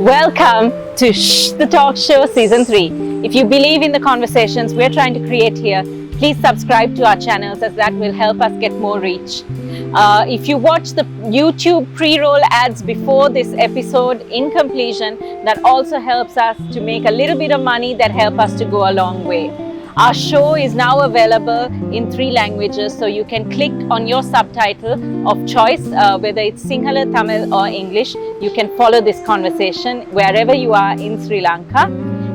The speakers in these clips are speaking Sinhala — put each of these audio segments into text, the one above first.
Welcome to Shh the Talk Show Season 3. If you believe in the conversations we're trying to create here, please subscribe to our channels as that will help us get more reach. If you watch the YouTube pre-roll ads before this episode in completion, that also helps us to make a little bit of money that help us to go a long way. Our show is now available in 3 languages, so you can click on your subtitle of choice, whether it's Sinhala, Tamil or English. You can follow this conversation wherever you are in Sri Lanka.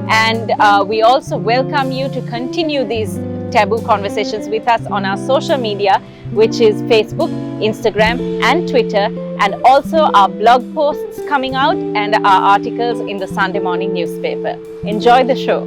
And we also welcome you to continue these taboo conversations with us on our social media, which is Facebook, Instagram and Twitter, and also our blog posts coming out and our articles in the Sunday morning newspaper. Enjoy the show.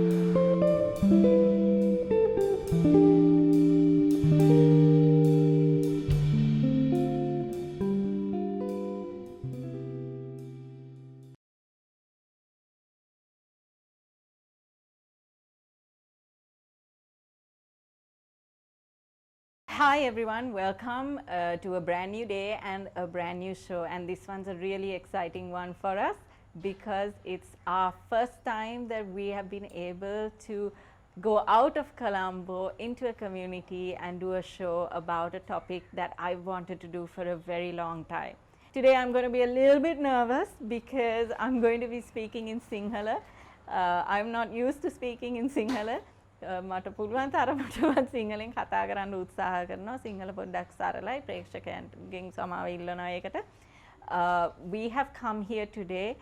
Hi everyone, welcome to a brand new day and a brand new show, and this one's a really exciting one for us because it's our first time that we have been able to go out of Colombo into a community and do a show about a topic that I've wanted to do for a very long time. Today I'm going to be a little bit nervous because I'm going to be speaking in Sinhala. I'm not used to speaking in Sinhala. මට පුළුවන් තරමටවත් සිංහලෙන් කතා කරන්න උත්සාහ කරනවා සිංහල පොඩ්ඩක් සරලයි ප්‍රේක්ෂකයන්ගෙන් සමාව ඉල්ලනවා ඒකට. We have come here today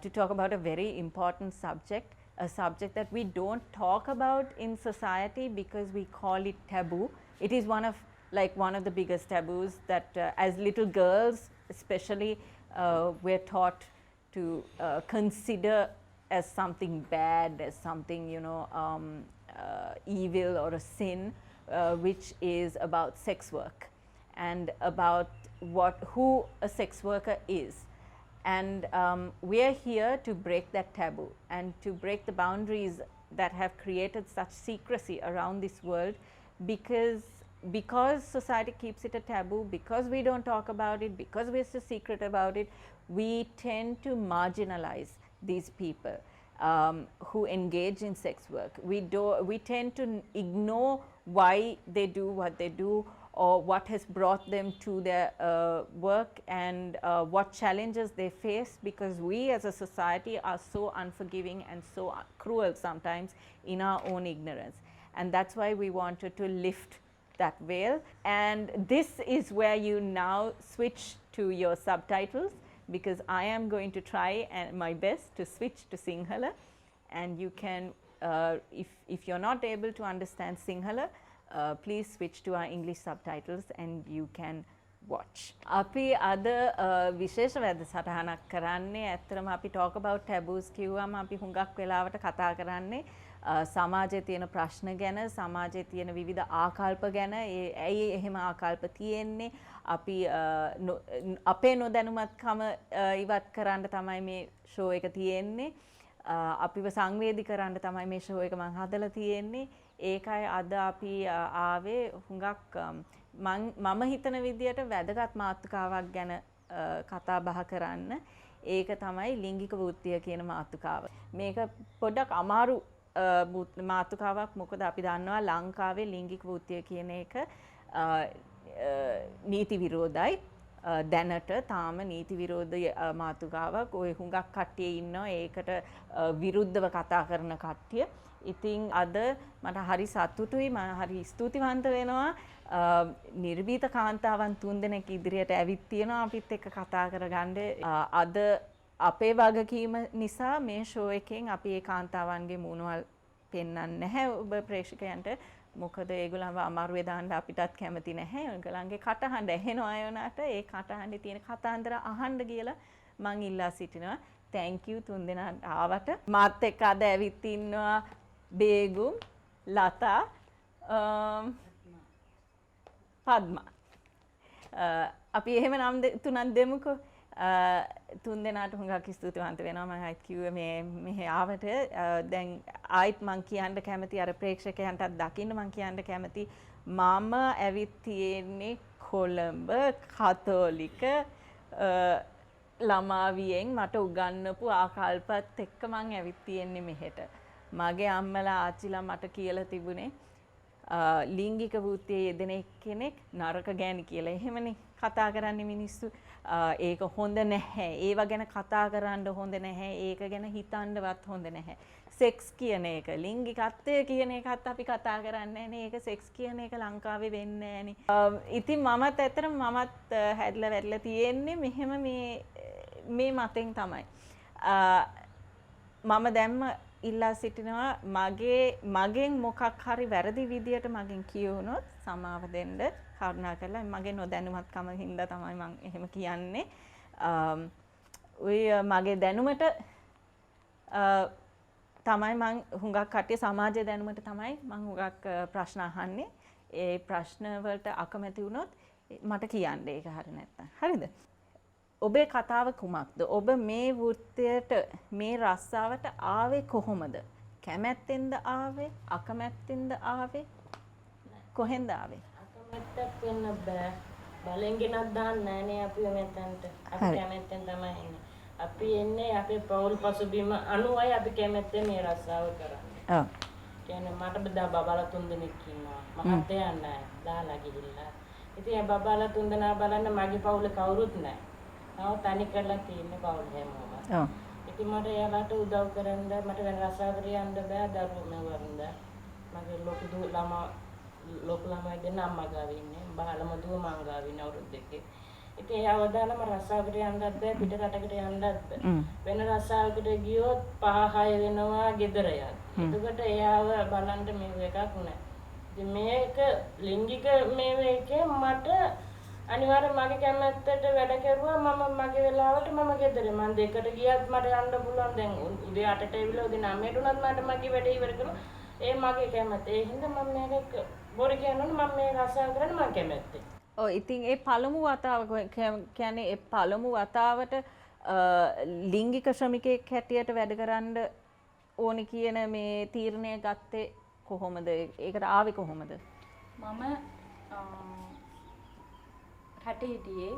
to talk about a very important subject, a subject that we don't talk about in society because we call it taboo. It is one of the biggest taboos that as little girls especially we're taught to consider as something bad, as something evil or a sin, which is about sex work and about who a sex worker is. And we are here to break that taboo and to break the boundaries that have created such secrecy around this world because society keeps it a taboo, because we don't talk about it, because we're so secret about it, we tend to marginalize these people who engage in sex work. We tend to ignore why they do what they do or what has brought them to their work and what challenges they face, because we as a society are so unforgiving and so cruel sometimes in our own ignorance. And that's why we wanted to lift that veil. And this is where you now switch to your subtitles, because I am going to try my best to switch to Sinhala, and you can, if you're not able to understand Sinhala, please switch to our English subtitles and you can watch. අපි අද විශේෂ වැඩසටහනක් කරන්නේ. ඇත්තටම අපි talk about taboos කිව්වම අපි හුඟක් වෙලාවට කතා කරන්නේ සමාජයේ තියෙන ප්‍රශ්න ගැන, සමාජයේ තියෙන විවිධ ආකල්ප ගැන. ඇයි එහෙම ආකල්ප තියෙන්නේ? අපි අපේ නොදැනුමත්කම ඉවත් කරන්න තමයි මේ ෂෝ එක තියෙන්නේ. අපිව සංවේදී කරන්න තමයි මේ ෂෝ එක මම හදලා තියෙන්නේ. ඒකයි අද අපි ආවේ හුඟක් මම හිතන විදියට වැදගත් මාතෘකාවක් ගැන කතා බහ කරන්න. ඒක තමයි ලිංගික වෘත්තිය කියන මාතෘකාව. මේක පොඩ්ඩක් අමාරු මාතෘකාවක්, මොකද අපි දන්නවා ලංකාවේ ලිංගික වෘත්තිය කියන එක නීති විරෝධයි. දැනට තාම නීති විරෝධී මාතෘකාවක්. ඔය හුඟක් කට්ටිය ඉන්නවා ඒකට විරුද්ධව කතා කරන කට්ටිය. ඉතින් අද මට හරි සතුටුයි, මම හරි ස්තුතිවන්ත වෙනවා නිර්භීත කාන්තාවන් 3 දෙනෙක් ඉදිරියට ඇවිත් තියෙනවා අපිත් එක්ක කතා කරගන්න. අද අපේ වගකීම නිසා මේ ෂෝ එකෙන් අපි ඒ කාන්තාවන්ගේ මූණවල් පෙන්වන්නේ නැහැ ඔබ ප්‍රේක්ෂකයන්ට. මොකද ඒගොල්ලන්ව අමාරුවේ දාන්න අපිටත් කැමති නැහැ. ඒගොල්ලන්ගේ කටහඬ ඇහෙනවා අයෝනාට. ඒ කටහඬේ තියෙන කතාන්දර අහන්න කියලා මං ඉල්ලා සිටිනවා. thank you 3 දෙනාට ආවට. මාත් එක්ක අද ඇවිත් ඉන්නවා බේගුම්, ලතා, පද්මා. අපි එහෙම නම් 3ක් දෙමුකෝ. 3 දෙනාට හුඟක් ස්තුතිවන්ත වෙනවා. මම හිත කිව්වේ මෙහෙ ආවට. දැන් ආයිත් මං කියන්න කැමති අර ප්‍රේක්ෂකයන්ටත් දකින්න මං කියන්න කැමති මම ඇවිත් තියෙන්නේ කොළඹ කතෝලික ළමාවියෙන් මට උගන්වපු ආකල්පත් එක්ක මං ඇවිත් තියෙන්නේ මෙහෙට. මගේ අම්මලා ආච්චිලා මට කියලා තිබුණේ ලිංගික වෘත්තියේ යෙදෙන එක්කෙනෙක් නරක ගෑණි කියලා. එහෙමනේ කතා කරන්නේ මිනිස්සු. ඒක හොඳ නැහැ. ඒව ගැන කතා කරන්න හොඳ නැහැ. ඒක ගැන හිතන්නවත් හොඳ නැහැ. සෙක්ස් කියන එක, ලිංගිකත්වය කියන එකත් අපි කතා කරන්නේ නැහැ. ඒක සෙක්ස් කියන එක ලංකාවේ වෙන්නේ නැහනේ. ඉතින් මමත් ඇත්තටම මමත් හැදලා වැඩලා තියෙන්නේ මෙහෙම මේ මතෙන් තමයි. මම දැම්ම ඉල්ලා සිටිනවා මගෙන් මොකක් හරි වැරදි විදියට මගෙන් කියවුනොත් සමාව දෙන්න කරුණා කරලා. මගේ නොදැනුමත්කම හින්දා තමයි මම එහෙම කියන්නේ. ඔය මගේ දැනුමට තමයි මම හුඟක් කට්ටිය සමාජයේ දැනුමට තමයි මම හුඟක් ප්‍රශ්න අහන්නේ. ඒ ප්‍රශ්න වලට අකමැති වුණොත් මට කියන්න ඒක හරිය නැත්තම්. හරිද? ඔබේ කතාව කුමක්ද? ඔබ මේ වෘත්තියට මේ රස්සාවට ආවේ කොහොමද? කැමැත්තෙන්ද ආවේ? අකමැත්තෙන්ද ආවේ? කොහෙන්ද ආවේ? අකමැත්තක් වෙන්න බෑ. බලෙන් ගෙනත් දාන්න නෑනේ අපි මෙතනට. අපි කැමැත්තෙන් තමයි එන්නේ. අපි එන්නේ අපේ පෞල් පසුබිම අනුවයි අපි කැමැත්තෙන් මේ රස්සාව කරන්නේ. ඔව්. කියන්නේ මට බදා බබාලා 3 දෙනෙක් ඉන්නවා. මහත්තයා නෑ. දාලා ගිහිල්ලා. ඉතින් ඒ බබාලා 3 දෙනා බලන්න මගේ පවුලේ කවුරුත් නෑ. නව තනි කරලා තියෙන්නේ පවුල හැමෝම. ඔව්. ඉතින් මට එයාලට උදව් කරන්න මට වෙන රස්සාවකට යන්න බෑ දරුවෝ මෙවරුන්ද. මගේ ලොකු ළමයි දෙන්න අම්මා ගාව ඉන්නේ. බාලම දුව මං ගාව ඉන්නේ අවුරුදු දෙකේ. ඉතින් එයාව දාලා මම රස්සාවකට යන්නත් බෑ පිට රටකට යන්නත් බෑ. වෙන රස්සාවකට ගියොත් 5-6 වෙනවා ගෙදර යන්න. එතකොට එයාව බලන්න මේක එකක් නෑ. ඉතින් මේක ලිංගික මේකේ මට අනිවාර්යෙන් මගේ කැමැත්තට වැඩ කරුවා මම මගේ වෙලාවට මම ගෙදර මම දෙකට ගියත් මට යන්න පුළුවන් දැන් උදේ 8ට ඇවිල්ලා උදේ 9ට උනත් මට මගේ වැඩේ ඉවර කරලා ඒ මගේ කැමැත්ත. ඒ හින්දා මම මේක බොර කියනොත් මම මේ රසායන කරන්න මම කැමැත්තේ. ඔව් ඉතින් ඒ පළමු වතාව කියන්නේ ඒ පළමු වතාවට ලිංගික ශ්‍රමිකයෙක් හැටියට වැඩ කරන්න ඕනි කියන මේ තීරණය ගත්තේ කොහොමද? ඒකට ආවේ කොහොමද? මම රටේ හිටියේ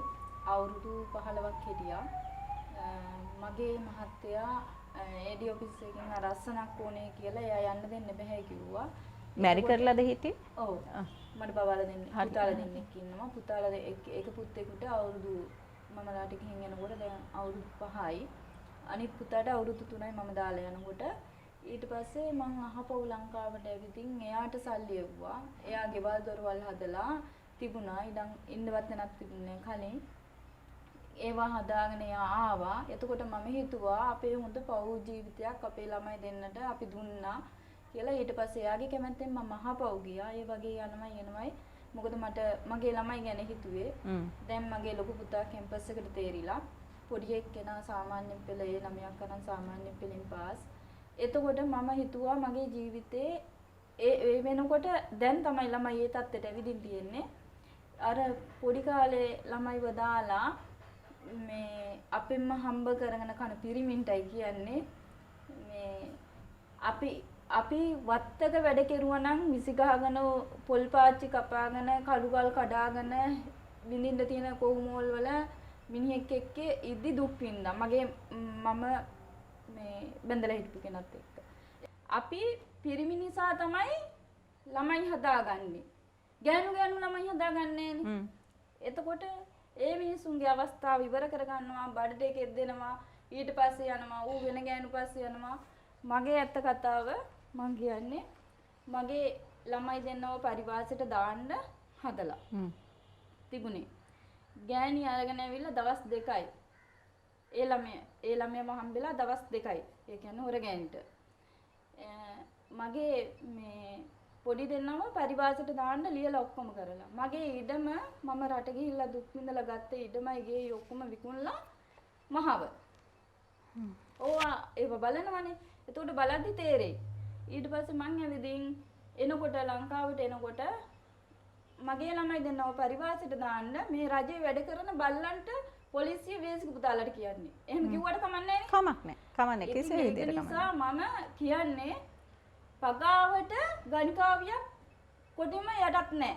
අවුරුදු 15ක් හිටියා. මගේ මහත්තයා AD ඔෆිස් එකෙන් අරස්සනක් ඕනේ කියලා එයා යන්න දෙන්න බෑ කිව්වා. මැරි කරලාද හිටියේ? ඔව්. මට බබාලා දෙන්නෙක් පුතාලා දෙන්නෙක් ඉන්නවා. පුතාලා එක පුතෙකුට අවුරුදු මම රට ගිහින් යනකොට දැන් අවුරුදු 5යි. අනිත් පුතාට අවුරුදු 3යි මම දාලා යනකොට. ඊට පස්සේ මං අහපව් ලංකාවට ඇවිදින් එයාට සල්ලි එව්වා. එයා ගෙවල් දොරවල් හදලා තිබුණා. ඉඳන් ඉන්නවත් නැත් තිබුණේ කලින්. ඒවා හදාගෙන ආවා. එතකොට මම හිතුවා අපේ හොඳ පව් ජීවිතයක් අපේ ළමයි දෙන්නට අපි දුන්නා කියලා. ඊට පස්සේ එයාගේ කැමැත්තෙන් මම අහපව් ගියා. ඒ වගේ යනමයි එනමයි. මොකද මට මගේ ළමයි ගැන හිතුවේ. දැන් මගේ ලොකු පුතා කැම්පස් එකට තේරිලා. පොඩි එක්කෙනා සාමාන්‍ය පෙළ ඒ 9ක් කරන් සාමාන්‍ය පෙළෙන් පාස්. එතකොට මම හිතුවා මගේ ජීවිතේ ඒ වෙනකොට දැන් තමයි ළමයි ඒ තත්ත්වයට ඇවිදින් තියෙන්නේ. අර පොඩි කාලේ ළමයිව දාලා මේ අපෙන්ම හම්බ කරගෙන කන පිරිමින්ටයි කියන්නේ මේ අපි වත්තක වැඩ කෙරුවා නම් මිසි ගහගෙන පොල් පාච්චි කපාගෙන කළුගල් කඩාගෙන විඳින්න තියෙන කොහුමෝල් වල මිනිහෙක් එක්ක ඉදි දුක් විඳා මම මේ බඳලා හිටපු කෙනත් එක්ක අපි පිරිමි නිසා තමයි ළමයි හදාගන්නේ. ගෑනු ළමයි හදාගන්නේ නෑනේ. එතකොට ඒ මිනිසුන්ගේ අවස්ථාව ඉවර කරගන්නවා බඩට එකෙක් දෙනවා ඊට පස්සේ යනවා ඌ වෙන ගෑනු පස්සේ යනවා. මගේ ඇත්ත කතාව මං කියන්නේ මගේ ළමයි දෙන්නව පරිවාසයට දාන්න හදලා තිබුණේ. ගෑණි අරගෙන ඇවිල්ලා දවස් 2යි. ඒ ළමයාම හම්බෙලා දවස් 2යි. ඒ කියන්නේ හොර ගෑනිට. මගේ මේ පොඩි දෙන්නම පරිවාසයට දාන්න ලියලා ඔක්කොම කරලා. මගේ ඉඩම මම රට ගිහිල්ලා දුක් විඳලා ගත්ත ඉඩමයි ගේ ඔක්කොම විකුණලා මහව. ඕවා ඒව බලනවනේ. එතකොට බලද්දි තේරෙයි. ඊට පස්සේ මං ඇවිදින් එනකොට ලංකාවට එනකොට මගේ ළමයි දෙන්නව පරිවාසයට දාන්න මේ රජේ වැඩ කරන බල්ලන්ට පොලිසිය වේසික පුතාලට කියන්නේ. එහෙම කිව්වට කමක් නැහැ නේ. කමක් නැහැ. කමක් නැහැ. කිසි විදිහකට කමක් නැහැ. මම කියන්නේ පගාවට ගණිකාවියක් කොටිම යටත් නැහැ.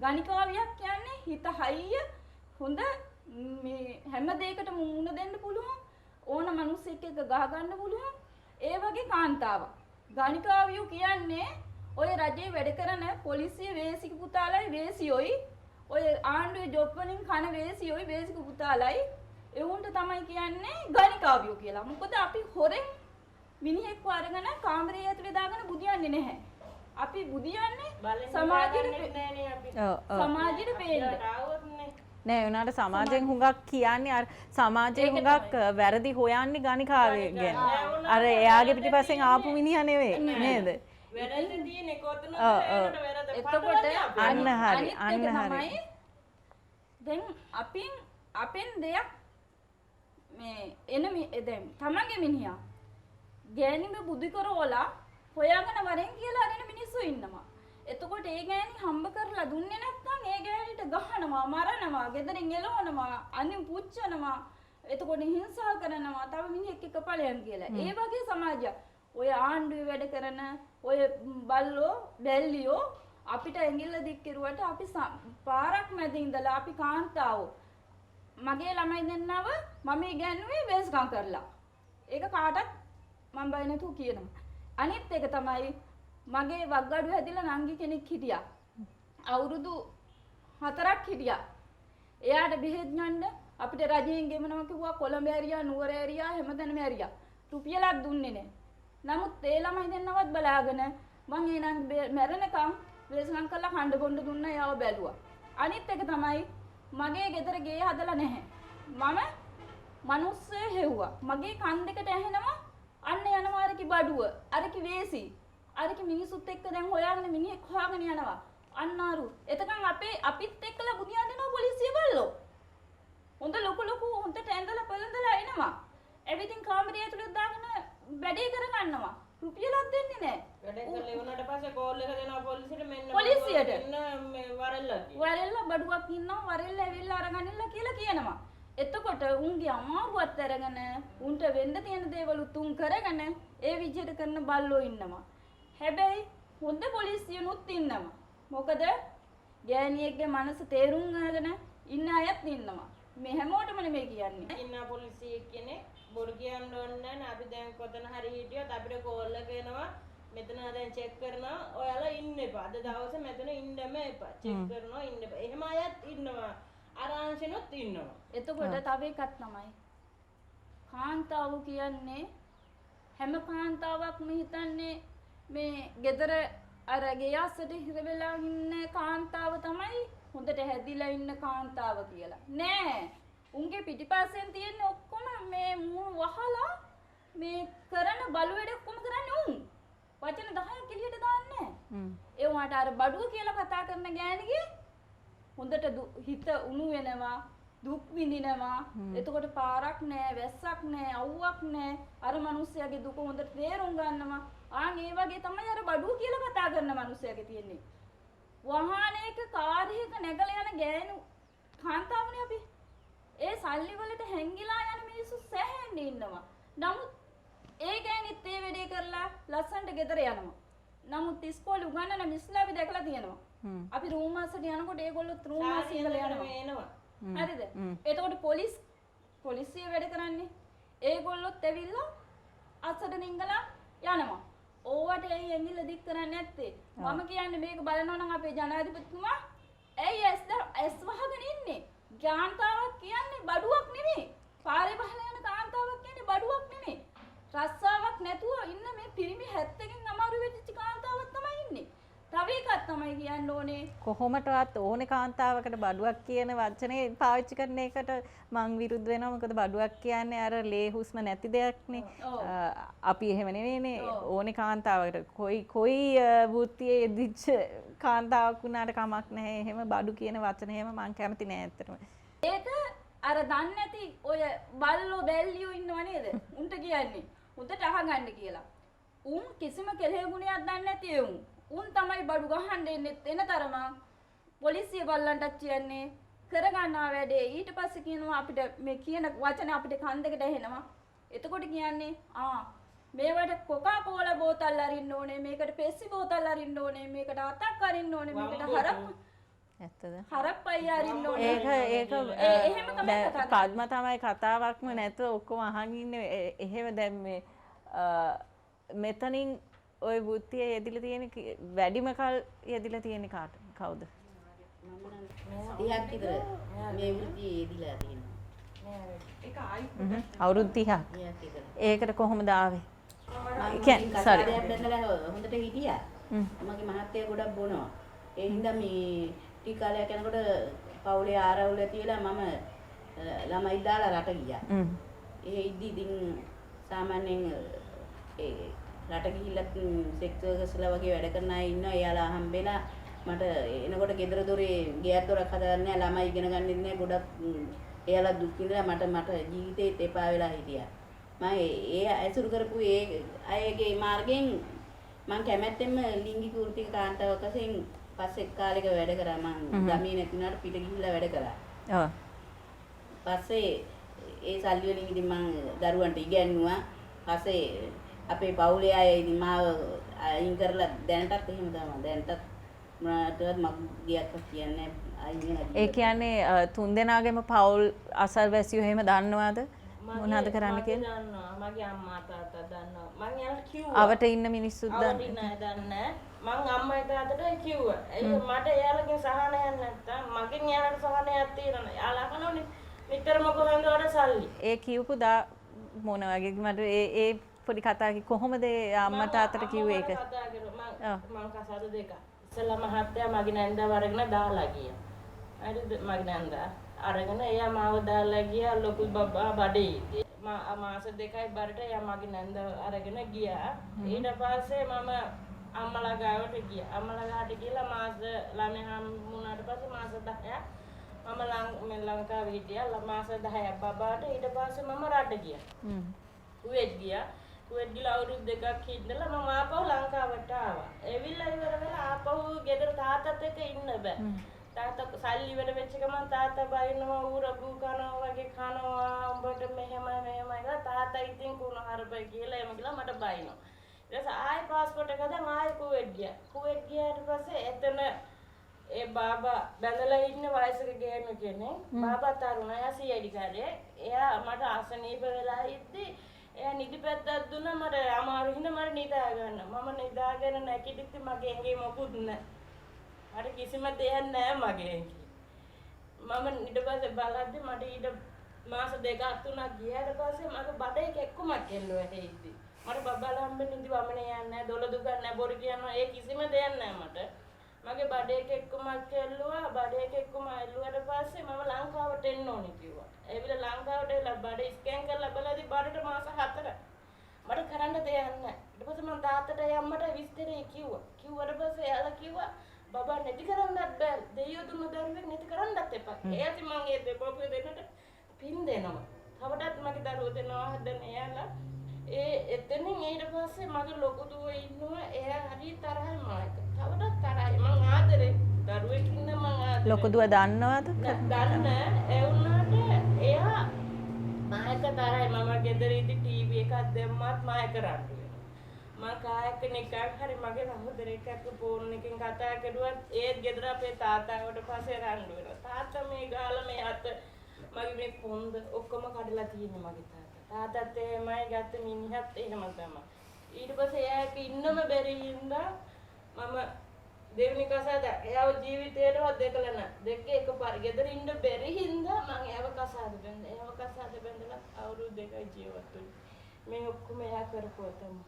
ගණිකාවියක් කියන්නේ හිත හයිය හොඳ මේ හැම දෙයකටම මුහුණ දෙන්න පුළුවන්. ඕන මිනිස්සෙක් එක්ක ගහ ගන්න පුළුවන්. ඒ වගේ කාන්තාවක්. ගණිකාවියෝ කියන්නේ ඔය රජේ වැඩ කරන පොලිසිය වේසික පුතාලයි වේසියෝයි ඔය ආණ්ඩුවේ ජොබ් වලින් කන වේසියෝයි වේසික පුතාලයි එවුන්ට තමයි කියන්නේ ගණිකාවියෝ කියලා. මොකද අපි හොරෙන් මිනිහෙක් වරගෙන කාමරේ ඇතුලේ දාගෙන බුදියන්නේ නැහැ. අපි බුදියන්නේ සමාජෙට සමාජෙට පේන්න. නෑ උනාට සමාජයෙන් හුඟක් කියන්නේ අර සමාජයේ හුඟක් වැරදි හොයන්නේ ගණිකාවේ ගැන. අර එයාගේ පිටිපස්සෙන් ආපු මිනිහා නෙවෙයි නේද? වැරද්ද තියෙන්නේ කොතනද? එතකොට අන්න හරි අන්න හරි. දැන් අපෙන් දෙයක් මේ එන දැන් තමන්ගේ මිනිහා ගෑනිම බුදු කරවලා හොයාගෙන වරෙන් කියලා අරගෙන මිනිස්සු ඉන්නවා. එතකොට ඒ ගෑණි හම්බ කරලා දුන්නේ නැත්නම් ඒ ගෑණිට ගහනවා, මරනවා, ගෙදරින් එලවනවා, අනින් පුච්චනවා. එතකොට හිංසා කරනවා, තව මිනිහෙක් එක්ක ඵලයන් කියලා. ඒ වගේ සමාජයක්. ඔය ආණ්ඩුවේ වැඩ කරන ඔය බල්ලෝ, බැල්ලියෝ අපිට ඇඟිල්ල දික් කෙරුවට අපි පාරක් මැද ඉඳලා අපි කාන්තාවෝ මගේ ළමයි දෙන්නව මම ඉගැන්නුවේ වෙස්කම් කරලා. ඒක කාටත් මම බය නැතුව කියනවා. අනිත් එක තමයි මගේ වග්ගඩුව හැදිලා නංගි කෙනෙක් හිටියා. අවුරුදු 4ක් හිටියා. එයාට බෙහෙත් ගන්න අපිට රජයෙන් ගෙමනවා කිව්වා කොළඹ ඇරියා නුවර ඇරියා හැමතැනම ඇරියා. රුපියලක් දුන්නේ නැහැ. නමුත් ඒ ළමයි දෙන්නවත් බලාගෙන මං එනං මැරෙනකම් වෙස්කම් කරලා කණ්ඩ බොණ්ඩ දුන්නා යව බැලුවා. අනිත් එක තමයි මගේ ගෙදර ගේ හදලා නැහැ. මම මිනිස්සු හෙව්වා. මගේ කන් දෙකට ඇහෙනවා අන්න යනවා අරකි බඩුව. අරකි වේසි. අරකි මිනිසුත් එක්ක දැන් හොයාගෙන මිනිහෙක් හොයාගෙන යනවා. අන්නාරු. එතකන් අපිත් එක්කලා බුදියන් දෙනවා පොලිසිය බල්ලෝ. හොඳ ලොකු හොඳට ඇඳලා පළඳලා එනවා. එවිටින් කාමරය ඇතුළට දාගෙන වැඩේ කරගන්නවා. රුපියලක් දෙන්නේ නැහැ. වැඩ කරලා ඉවරනට පස්සේ කෝල් එක දෙනවා පොලිසියට මෙන්න පොලිසියට ඉන්න මේ වරෙල්ල බඩුවක් ඉන්නවා වරෙල්ල ඇවිල්ලා අරගන්නilla කියලා කියනවා. එතකොට උන්ගේ අමාරුවත් අරගෙන උන්ට වෙන්න තියෙන දේවල් උතුම් කරගෙන ඒ විදිහට කරන බල්ලෝ ඉන්නවා. හැබැයි හොඳ පොලිසියනුත් ඉන්නවා. මොකද ගෑණියෙක්ගේ මනස තේරුම් අරගෙන ඉන්න අයත් ඉන්නවා. මේ හැමෝටම නෙමෙයි කියන්නේ. ඉන්න පොලිසිය කෙනෙක් බොරු කියන්න ඕනේ නැහැ. අපි දැන් කොතන හරි හිටියොත් අපිට කෝල් එක එනවා. මෙතන දැන් චෙක් කරනවා. ඔයාලා ඉන්න එපා. අද දවසේ මෙතන ඉන්නම එපා. චෙක් කරනවා ඉන්න එපා. එහෙම අයත් ඉන්නවා. ආරංශිනුත් ඉන්නවා. එතකොට තව එකක් තමයි කාන්තාව කියන්නේ හැම කාන්තාවක්ම හිතන්නේ මේ ගෙදර අර ගෙයස්සට හිර වෙලා ඉන්න කාන්තාව තමයි හොඳට හැදිලා ඉන්න කාන්තාව කියලා. නෑ. උන්ගේ පිටිපස්සෙන් තියෙන ඔක්කොම මේ මූණ වහලා මේ කරන බලු වැඩ ඔක්කොම කරන්නේ උන්. වචන 10ක් එළියට දාන්නේ නෑ. ඒ වුණාට අර බඩුව කියලා කතා කරන ගෑණිගේ හොඳට හිත උණු වෙනවා, දුක් විඳිනවා. එතකොට පාරක් නෑ, වැස්සක් නෑ, අවුවක් නෑ. අර මිනිස්සයාගේ දුක හොඳට තේරුම් ගන්නවා. ආන් ඒ වගේ තමයි අර බඩුව කියලා කතා කරන මිනිස්සයාගේ තියෙන්නේ. වාහනයක කාර්යයක නැගලා යන ගෑනු කාන්තාවනේ අපි. ඒ සල්ලි වලට හැංගිලා යන මිනිස්සු සැහැන්නේ ඉන්නවා. නමුත් ඒ ගෑනිත් ඒ වැඩේ කරලා ලස්සනට ගෙදර යනවා. නමුත් ඉස්කෝලේ උගන්නන මිස්ලා අපි දැකලා තියෙනවා. අපි රූම් මාසට යනකොට ඒගොල්ලෝ රූම් මාස ඉඳලා යනවා. හරිද? එතකොට පොලිසිය වැඩ කරන්නේ ඒගොල්ලොත් ඇවිල්ලා අසඩ නිංගලා යනවා. ඕවට ඇයි ඇඟිල්ල දික් කරන්නේ නැත්තේ? මම කියන්නේ මේක බලනවා නම් අපේ ජනාධිපතිතුමා ඇයි ඇස් වහගෙන ඉන්නේ? කාන්තාවක් කියන්නේ බඩුවක් නෙමෙයි. පාරේ බහලා යන කාන්තාවක් කියන්නේ බඩුවක් නෙමෙයි. රස්සාවක් නැතුව ඉන්න මේ පිරිමි 70කින් අමාරු වෙච්ච කාන්තාවක් තමයි ඉන්නේ. තව එකක් තමයි කියන්න ඕනේ කොහොමටවත් ඕනේ කාන්තාවකට බඩුවක් කියන වචනේ පාවිච්චි කරන එකට මං විරුද්ධ වෙනවා. මොකද බඩුවක් කියන්නේ අර ලේ හුස්ම නැති දෙයක්නේ. අපි එහෙම නෙවෙයිනේ. ඕනේ කාන්තාවකට කොයි වෘත්තියේ යෙදිච්ච කාන්තාවක් වුණාට කමක් නැහැ. එහෙම බඩු කියන වචනේ එහෙම මං කැමති නෑ ඇත්තටම. ඒක අර දන්නේ නැති ඔය බල්ලෝ බැල්ලියෝ ඉන්නව නේද? උන්ට කියන්නේ උන්ට අහගන්න කියලා. උන් කිසිම කෙලෙහ ගුණයක් දන්නේ නැති උන් තමයි බඩු ගහන්න එන්නේ එන තරම පොලිසිය බල්ලන්ටත් කියන්නේ කරගන්නා වැඩේ. ඊට පස්සේ කියනවා අපිට මේ කියන වචන අපිට කන් දෙකට ඇහෙනවා. එතකොට කියන්නේ මේවට කොකා කෝලා බෝතල් අරින්න ඕනේ, මේකට පෙප්සි බෝතල් අරින්න ඕනේ, මේකට අතක් අරින්න ඕනේ, මේකට හරක් ඇත්තද? හරප්පයි අරින්න ඕනේ. ඒක එහෙම තමයි කතා පද්ම තමයි කතාවක්ම නැතුව ඔක්කොම අහන් ඉන්නේ. එහෙම දැන් මේ මෙතනින් ওই වෘත්තිය යෙදිලා තියෙන වැඩිම කල් යෙදිලා තියෙන කවුද? මම නම් 30ක් විතර මේ වෘත්තියේ යෙදිලා තියෙනවා. ඒක ආයි අවුරුදු 30ක්. 30ක් විතර. ඒකට කොහොමද ආවේ? මම sorry. කසාදයක් බැඳලා හොඳට හිටියා. මගේ මහත්තයා ගොඩක් බොනවා. ඒ හින්දා මේ ටික කාලයක් යනකොට පවුලේ ආරවුල තියලා මම ළමයි දාලා රට ගියා. ඒ ඉද්දි ඉතින් සාමාන්‍යයෙන් ඒ රට ගිහිල්ලා සෙක්ස් වර්කර්ස්ලා වගේ වැඩ කරන අය ඉන්නවා. එයාලා හම්බෙලා මට එනකොට ගෙදර දොරේ ගෙයක් දොරක් හදාගන්න නැහැ. ළමයි ඉගෙන ගන්නෙත් නැහැ. ගොඩක් එයාලා දුක් විඳලා මට ජීවිතේත් එපා වෙලා හිටියා. මම ඒ ඇසුරු කරපු ඒ අයගේ මාර්ගයෙන් මම කැමැත්තෙන්ම ලිංගික වෘත්තික කාන්තාවක් වශයෙන් පස්සේ කාලෙක වැඩ කරා. මම ගමේ නැති වුණාට පිට ගිහිල්ලා වැඩ කරා. ඔව්. පස්සේ ඒ සල්ලි වලින් ඉතින් මම දරුවන්ට ඉගැන්නුවා. පස්සේ අපේ පවුලේ අය ඉතින් මාව අයින් කරලා දැනටත් එහෙම තමයි. දැනටත් මොනවටවත් මම ගියක් කියන්නේ අයින් වෙනවා. ඒ කියන්නේ තුන්දෙනාගේම පවුල් අසල්වැසියෝ එහෙම දන්නවද? මොනවද කරන්න කියලා? දන්නවා. මගේ අම්මා තාත්තා දන්නවා. මං යාළුවා කිව්වා. අවට ඉන්න මිනිස්සුත් අවුරුදු නෑ දන්නේ. මං අම්මයි තාත්තට කිව්වා. ඒක මට එයාලගෙන් සහනයක් නැත්තම් මගෙන් එයාලට සහනයක් තියෙනවා. එයාලා කනෝනේ නිතරම කොහෙන්ද වල සල්ලි. ඒ කියපු දා මොන වගේ මට ඒ පොඩි කතා කොහොමද අම්මා තාත්තට කිව්වේ ඒක? කතා කරුවා. මං කසාද දෙක. ඉස්සෙල්ලා මහත්තයා මගේ නැන්දා වරගෙන දාලා ගියා. හරිද? මගේ නැන්දා අරගෙන එයා මාව දාලා ගියා ලොකු බබා බඩේ. මාස දෙකයි බරට එයා මගේ නැන්දා අරගෙන ගියා. ඊට පස්සේ මම අම්මලා ගාවට ගියා. අම්මලා ගාවට ගිහලා මාස ළමයි හම්බුනාට පස්සේ මාස 10ක් මම ලංකාවේ හිටියා. මාස 10ක් බබාට. ඊට පස්සේ මම රට ගියා. කුවේට් ගියා. කුවේට් ගිහලා අවුරුදු දෙකක් ඉඳලා මම ආපහු ලංකාවට ආවා. එවිල්ලා ඉවර වෙලා ආපහු ගෙදර තාත්තත් එක්ක ඉන්න බෑ. තාත්තා සල්ලි වැඩ වෙච්ච ගමන් තාත්තා බයිනවා ඌරගු කනවා වගේ කනවා උඹට මෙහෙමයි කියලා තාත්තා ඉතින් කුණ හරපයි කියලා එම කියලා මට බයිනවා. ඊට පස්සේ ආයි પાස්පෝර්ට් එක හදන් ආයි කුවේට් ගියා. කුවේට් ගියාට පස්සේ එතන ඒ බාබා බැඳලා ඉන්න වයසක ගෑනු කෙනෙක් බාබා තරුණ එයා CID කාර්යය. එයා මට අසනීප වෙලා ඉද්දි එයා නිදිපැත්තක් දුන්නා මට අමාරු හින්දා මට නිදා ගන්න. මම නිදාගෙන නැගිටිද්දි මගේ ඇඟේ මොකුත් නැහැ. මට කිසිම දෙයක් නැහැ මගේ ඇඟේ. මම ඊට පස්සේ බලද්දි මට ඊට මාස දෙකක් තුනක් ගියාට පස්සේ මගේ බඩේ කැක්කුමක් එල්ලුවා හේයිද්දි. මට බබාලා හම්බෙන්න ඉඳි වමනේ යන්නේ නැහැ, දොළ දුකක් නැහැ, බොරු කියනවා. ඒ කිසිම දෙයක් නැහැ මට. මගේ බඩේ කැක්කුමක් එල්ලුවා. බඩේ කැක්කුම එල්ලුවාට පස්සේ මම ලංකාවට එන්න ඕනේ කිව්වා. ඒවිල ලංකාවට එලා බඩේ ස්කෑන් කරලා බලද්දි බඩට මාස 4ක්. මට කරන්න දෙයක් නැහැ. ඊට පස්සේ මම තාත්තට අම්මට විස්තරේ කිව්වා. කිව්වට පස්සේ එයාලා කිව්වා බබා නැති කරන්නත් බෑ. දෙයියෝ දුන්න දරුවෙක් නැති කරන්නත් එපා. ඒත් මම ඒ දෙපොපේ දෙන්නට පින් දෙනවා. තවටත් මගේ දරුවෝ දෙනවා හදන එයාලා. එතනින් ඊට පස්සේ මගේ ලොකු දුව ඉන්නවා. එයා හරි තරහයි මාක. තවටත් තරහයි. මං ආදරේ දරුවෙක් ඉන්න මං ආදරේ. ලොකු දුව දන්නවද? දන්නේ ඒ වුණාට එයා මායක තරහයි. මම ගෙදර ඉදි ටීවී එකක් දැම්මත් මායක රණ්ඩු වෙනවා. මම කායක නිකන් හරි මගේ සහෝදරයෙක් එක්ක ෆෝන් එකෙන් කතා කරුවත් ඒත් ගෙදර අපේ තාත්තාවට පස්සේ රණ්ඩු වෙනවා. තාත්තා මේ ගාලා මේ අත මගේ මේ කොන්ද ඔක්කොම කඩලා තියෙනවා මගේ තාත්තා. තාත්තත් එහෙමයි ගත්ත මිනිහත් එහෙම තමයි. ඊට පස්සේ එයාක ඉන්නම බැරි හින්දා මම දෙවෙනි කසාද එයාව ජීවිතේටවත් දැකලා නැහැ. දෙකේ එකපාර ගෙදර ඉන්න බැරි හින්දා මම එයාව කසාද බැඳලා. එයාව කසාද බැඳලා අවුරුදු දෙකයි ජීවත් වුණේ. මේ ඔක්කොම එයා කරපුවා තමයි.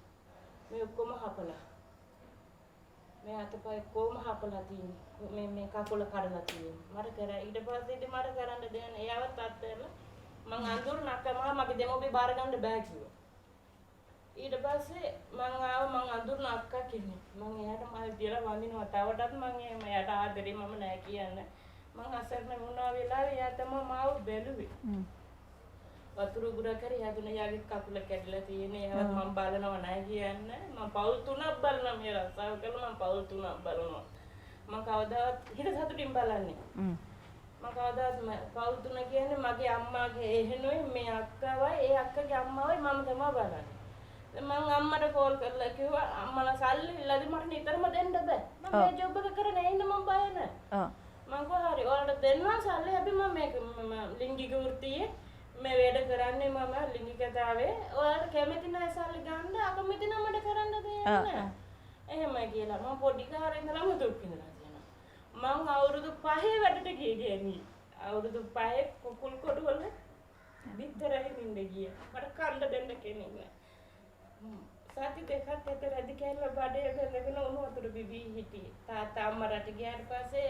මේ ඔක්කොම හපලා. මේ අතපය කොහොම හපලා තියෙන්නේ. මේ කකුල කඩලා තියෙන්නේ. මට කරා ඊට පස්සේ ඉතින් මට කරන්න දෙයක් නෑ. එයාවත් අත්හැරලා මං අඳුරනකම මගේ දෙමෝපිය බාර ගන්න බෑ කිව්වා. ඊට පස්සේ මං අඳුරන අක්කා කෙනෙක්. මං එයාට මල් දිලා වඳිනවා. තවටත් මං එයාට ආදරේ මම නෑ කියන්නේ. මං අසරණ වුණා වෙලාවේ එයා තමයි මාව බැලුවේ. වතුර උගුර කරේ යදුන යාගේ කකුල කැඩලා තියෙන්නේ. ඒවත් මම බලනව නැහැ කියන්නේ. මම පවුල් 3ක් බලනවා මේ රස්සාව කරලා මම පවුල් 3ක් බලනවා. මම කවදාවත් හිත සතුටින් බලන්නේ. මම කවදාවත් පවුල් 3 කියන්නේ මගේ අම්මාගේ එහෙනුයි මේ අක්කවයි ඒ අක්කගේ අම්මාවයි මම තමයි බලන්නේ. මම අම්මට කෝල් කරලා කිව්වා අම්මලා සල්ලි ඉල්ලදි මට නිතරම දෙන්න බෑ. මම මේ ජොබ් එක කරන්නේ ඉන්න මම බය නැහැ. මං කිව්වා හරි ඔයාලට දෙන්නවා සල්ලි හැබැයි මම මේක ලිංගික වෘත්තියේ මේ වැඩ කරන්නේ මම ලිංගිකතාවේ ඔයාලට කැමති නැහැ සල්ලි ගන්න අකමැති නම් මට කරන්න දෙයක් නැහැ එහෙමයි කියලා මම පොඩි කාරේ ඉඳලම දුක් විඳලා තියෙනවා මං අවුරුදු 5 වැඩට ගියේ අවුරුදු 5 කුකුල් කොටු වල විතරයි නින්ද ගියේ මට කන්න දෙන්න කෙනෙක් නැහැ සති දෙකක් ඇතර ඇදි කැල්ල බඩේ බැඳගෙන උණු වතුර බිබී හිටියේ තාත්තා අම්මා රට ගියාට පස්සේ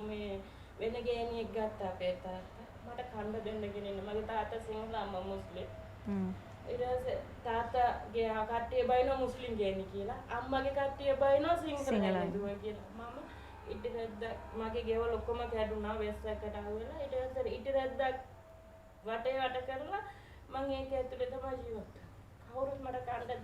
මේ වෙන ගෑණියෙක් ගත්තා අපේ තාත්තා මට කන්න දෙන්න ගෙනින්න මගේ තාත්තා සිංහල අම්මා මුස්ලිම් ඊට පස්සේ තාත්තගේ කට්ටිය බයිනෝ මුස්ලිම් ගෑණි කියලා අම්මගේ කට්ටිය බයිනෝ සිංහල දුව කියලා මම ඉටි රැද්ද මගේ ගෙවල් ඔක්කොම කැඩුනා වෙස්සකට ආවෙලා ඊට පස්සේ ඉටි රැද්දක් වටේ වට කරලා මං ඒක ඇතුලේ තමයි ජීවත් කවුරුත් මට කන්න දෙන්න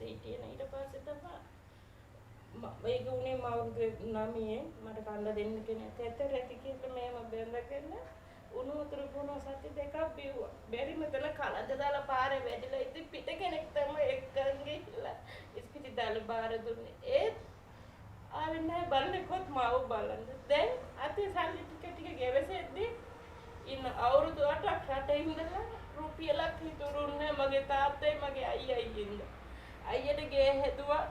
දෙන්නේ ඊට පස්සේ තමයි ඒක උනේ මවුරුදු 9 මට කන්න දෙන්න කෙනෙක් ඇතර ඇති කියලා මේම බැඳගෙන උණු වතුර බොන සති දෙකක් බිව්වා බැරි මෙතන කලද දාලා පාරේ වැදිලා ඉතින් පිට කෙනෙක් තමයි එක්කන් ගිහිල්ලා ඉස්පිති දාලා බාර දුන්නේ ඒත් ආවෙ නැහැ බලන්නේ කොත් මාව බලන්න දැන් අතේ සල්ලි ටික ගෙවසෙද්දී ඉන්න අවුරුදු 8ක් රටේ ඉඳලා රුපියලක් හිතුරුන්නේ මගේ තාත්තයි මගේ අයියයි ඉන්න අයියට ගේ හැදුවා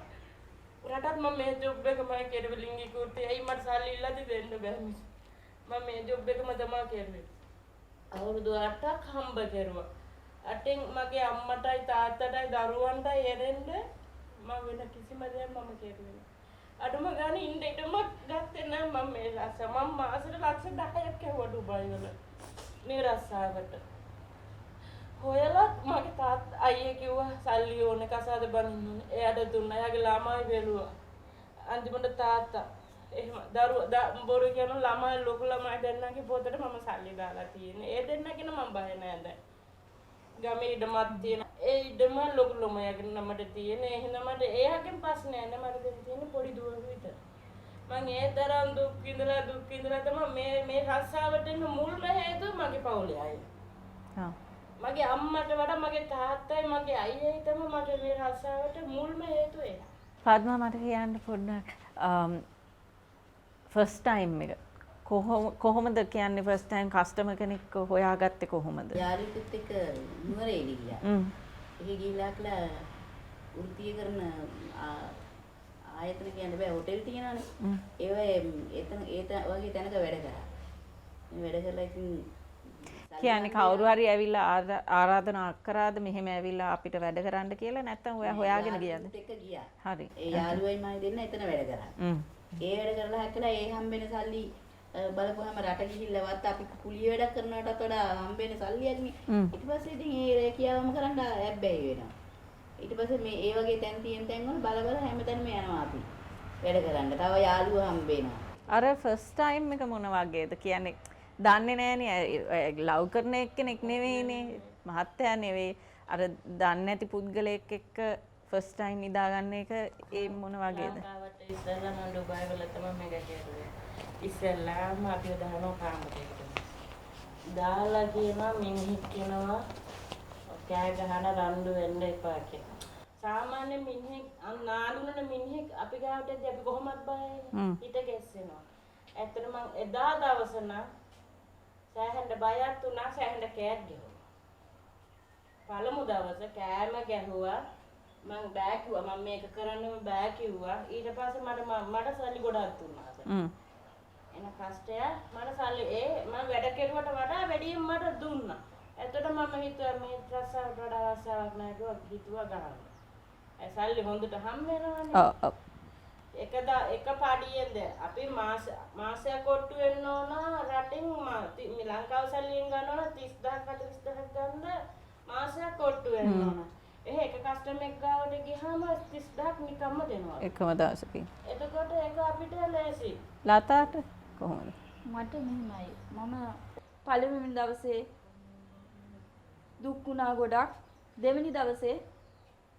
රටත් මම මේ ජොබ් එකම කෙරුවේ ලිංගික වෘත්තියයි මට සල්ලි ඉල්ලදි දෙන්න බෑ මම මේ ජොබ් එකම තමයි කෙරුවේ අවුරුදු 8ක් හම්බ කරුවා අටෙන් මගේ අම්මටයි තාත්තටයි දරුවන්ටයි එරෙන්න මම වෙන කිසිම දෙයක් මම කෙරුවේ අඩුම ගානේ ඉන්නෙටම ගත්තේ නෑ මම මේ රස මම මාසෙට ලක්ෂ 10ක් කැවුවා ඩුබායි වල මේ රස්සාවට හොයලා මගේ තාත්තා අයියා කිව්වා සල්ලි ඕනේ කසාද බඳින්න ඕනේ එයාට දුන්නා එයාගේ ළමයි බැලුවා අන්තිමට තාත්තා එහෙම දරුවා බොරු කියන ළමයි ලොකු ළමයි දෙන්නගේ පොතට මම සල්ලි දාලා තියෙන්නේ ඒ දෙන්නගෙන මම බය නෑ දැන් ගමේ ඉඩමක් තියෙන ඒ ඉඩම ලොකු ළමයාගේ නමට තියෙන එහෙනම් මට එයාගෙන් ප්‍රශ්නයක් නෑ මට දෙන්න තියෙන පොඩි දුවක් විතර මම ඒ තරම් දුක් විඳලා තමයි මේ රස්සාවට එන්න මුල්ම හේතුව මගේ පවුලේ අය මගේ අම්මට වඩා මගේ තාත්තයි මගේ අයියයි තමයි මගේ මේ රස්සාවට මුල්ම හේතුව ඒ පද්මා මට කියන්න පොඩ්ඩක් ෆස්ට් ටයිම් එක කොහොමද කියන්නේ ෆස්ට් ටයිම් කස්ටමර් කෙනෙක් හොයාගත්තේ කොහොමද? යාළුවෙකුත් එක්ක නුවරේ ගියා. එහෙ ගිහිල්ලා වෘත්තිය කරන ආයතන කියන්න බෑ හොටෙල් තියෙනවානේ. ඒ වගේ තැනක වැඩ කරා. වැඩ කරලා ඉතින් කියන්නේ කවුරු හරි ඇවිල්ලා ආරාධනා කරාද මෙහෙම ඇවිල්ලා අපිට වැඩ කරන්න කියලා නැත්නම් ඔයා හොයාගෙන ගියාද? ඒක ගියා. හරි. ඒ යාළුවයි මම දෙන්න එතන වැඩ කරා. ඒ වැඩ කරලා හැකලා ඒ හම්බෙන සල්ලි බලපුවාම රට ගිහිල්ලවත් අපි කුලිය වැඩක් කරනවටත් වඩා හම්බෙන සල්ලියක්නේ. ඊට පස්සේ ඉතින් ඒ රැකියාවම කරන්න හැබැයි වෙනවා. ඊට පස්සේ මේ ඒ වගේ තැන් තියෙන තැන් වල බල බල හැමතැනම යනවා අපි වැඩ කරන්න. තව යාළුවෝ හම්බෙනවා. අර ෆස්ට් ටයිම් එක මොන වගේද කියන්නේ දන්නේ නෑනේ ලව් කරන එක්කෙනෙක් නෙවෙයිනේ මහත්තයා නෙවෙයි අර දන්නේ නැති පුද්ගලයෙක් එක්ක ෆස්ට් ටයිම් නිදාගන්න එක ඒ මොන වගේද? ලංකාවට ඉස්සෙල්ලා මම ඩුබායි වල තමයි මේක කරුවේ. ඉස්සෙල්ලාම අපි දානවා කාමරේට. දාලා කියනවා මිනිහෙක් කියනවා කෑ ගහන රණ්ඩු වෙන්න එපා කියලා. සාමාන්‍ය මිනිහෙක් නානුනන මිනිහෙක් අපි ගාවට එද්දී අපි කොහොමද බයයි? හිත ගැස්සෙනවා. ඇත්තට මම එදා දවස නම් සෑහෙන්න බයක් තුනා සෑහෙන්න කෑත් ගැහුවා. පළමු දවසේ කෑම ගැහුවා මම බෑ කිව්වා මම මේක කරන්නම බෑ කිව්වා ඊට පස්සේ මට සල්ලි ගොඩක් දුන්නා. එන කස්ටය මට සල්ලි මම වැඩ කෙරුවට වඩා වැඩියෙන් මට දුන්නා. එතකොට මම හිතුවා මේ රස්සාවට වඩා රස්සාවක් නැහැ කියලා හිතුවා ගන්න. ඒ සල්ලි හොඳට හම් වෙනවනේ. ඔව්. එක පාඩියෙන්ද අපි මාසයක් කොට්ටු වෙන්න ඕන රටින් මේ ලංකාව සල්ලියෙන් ගන්න ඕන 30000 40000 ගන්න මාසයක් කොට්ටු වෙන්න ඕන. එක කස්ටමර් එක ගාවට ගියාම 30000ක් නිකම්ම දෙනවා. එකම දවසකින්. එතකොට ඒක අපිට ලේසි. ලතාට කොහොමද? මට මෙහෙමයි. මම පළවෙනි දවසේ දුක් වුණා ගොඩක්. දෙවෙනි දවසේ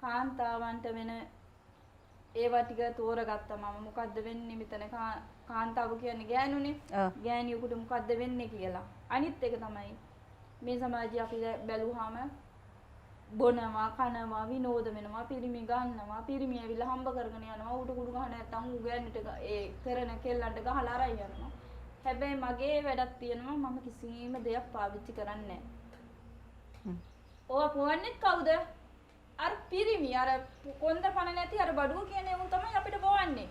කාන්තාවන්ට වෙන ඒවා ටික තෝරගත්තා මම. මොකද්ද වෙන්නේ මෙතන කාන්තාව කියන්නේ ගෑනුනේ. ගෑණියෙකුට මොකද්ද වෙන්නේ කියලා. අනිත් එක තමයි මේ සමාජය අපි බැලුවාම බොනවා කනවා විනෝද වෙනවා පිරිමි ගන්නවා පිරිමි ඇවිල්ලා හම්බ කරගෙන යනවා උඩ කුඩු ගහ නැත්තම් ඌ ගෑනිට ඒ කරන කෙල්ලන්ට ගහලා අරයි යනවා හැබැයි මගේ වැඩක් තියෙනවා මම කිසිම දෙයක් පාවිච්චි කරන්නේ නැහැ. ඔය පොවන්නේ කවුද? අර පිරිමි අර කොන්ද පණ නැති අර බඩුව කියන උන් තමයි අපිට පොවන්නේ.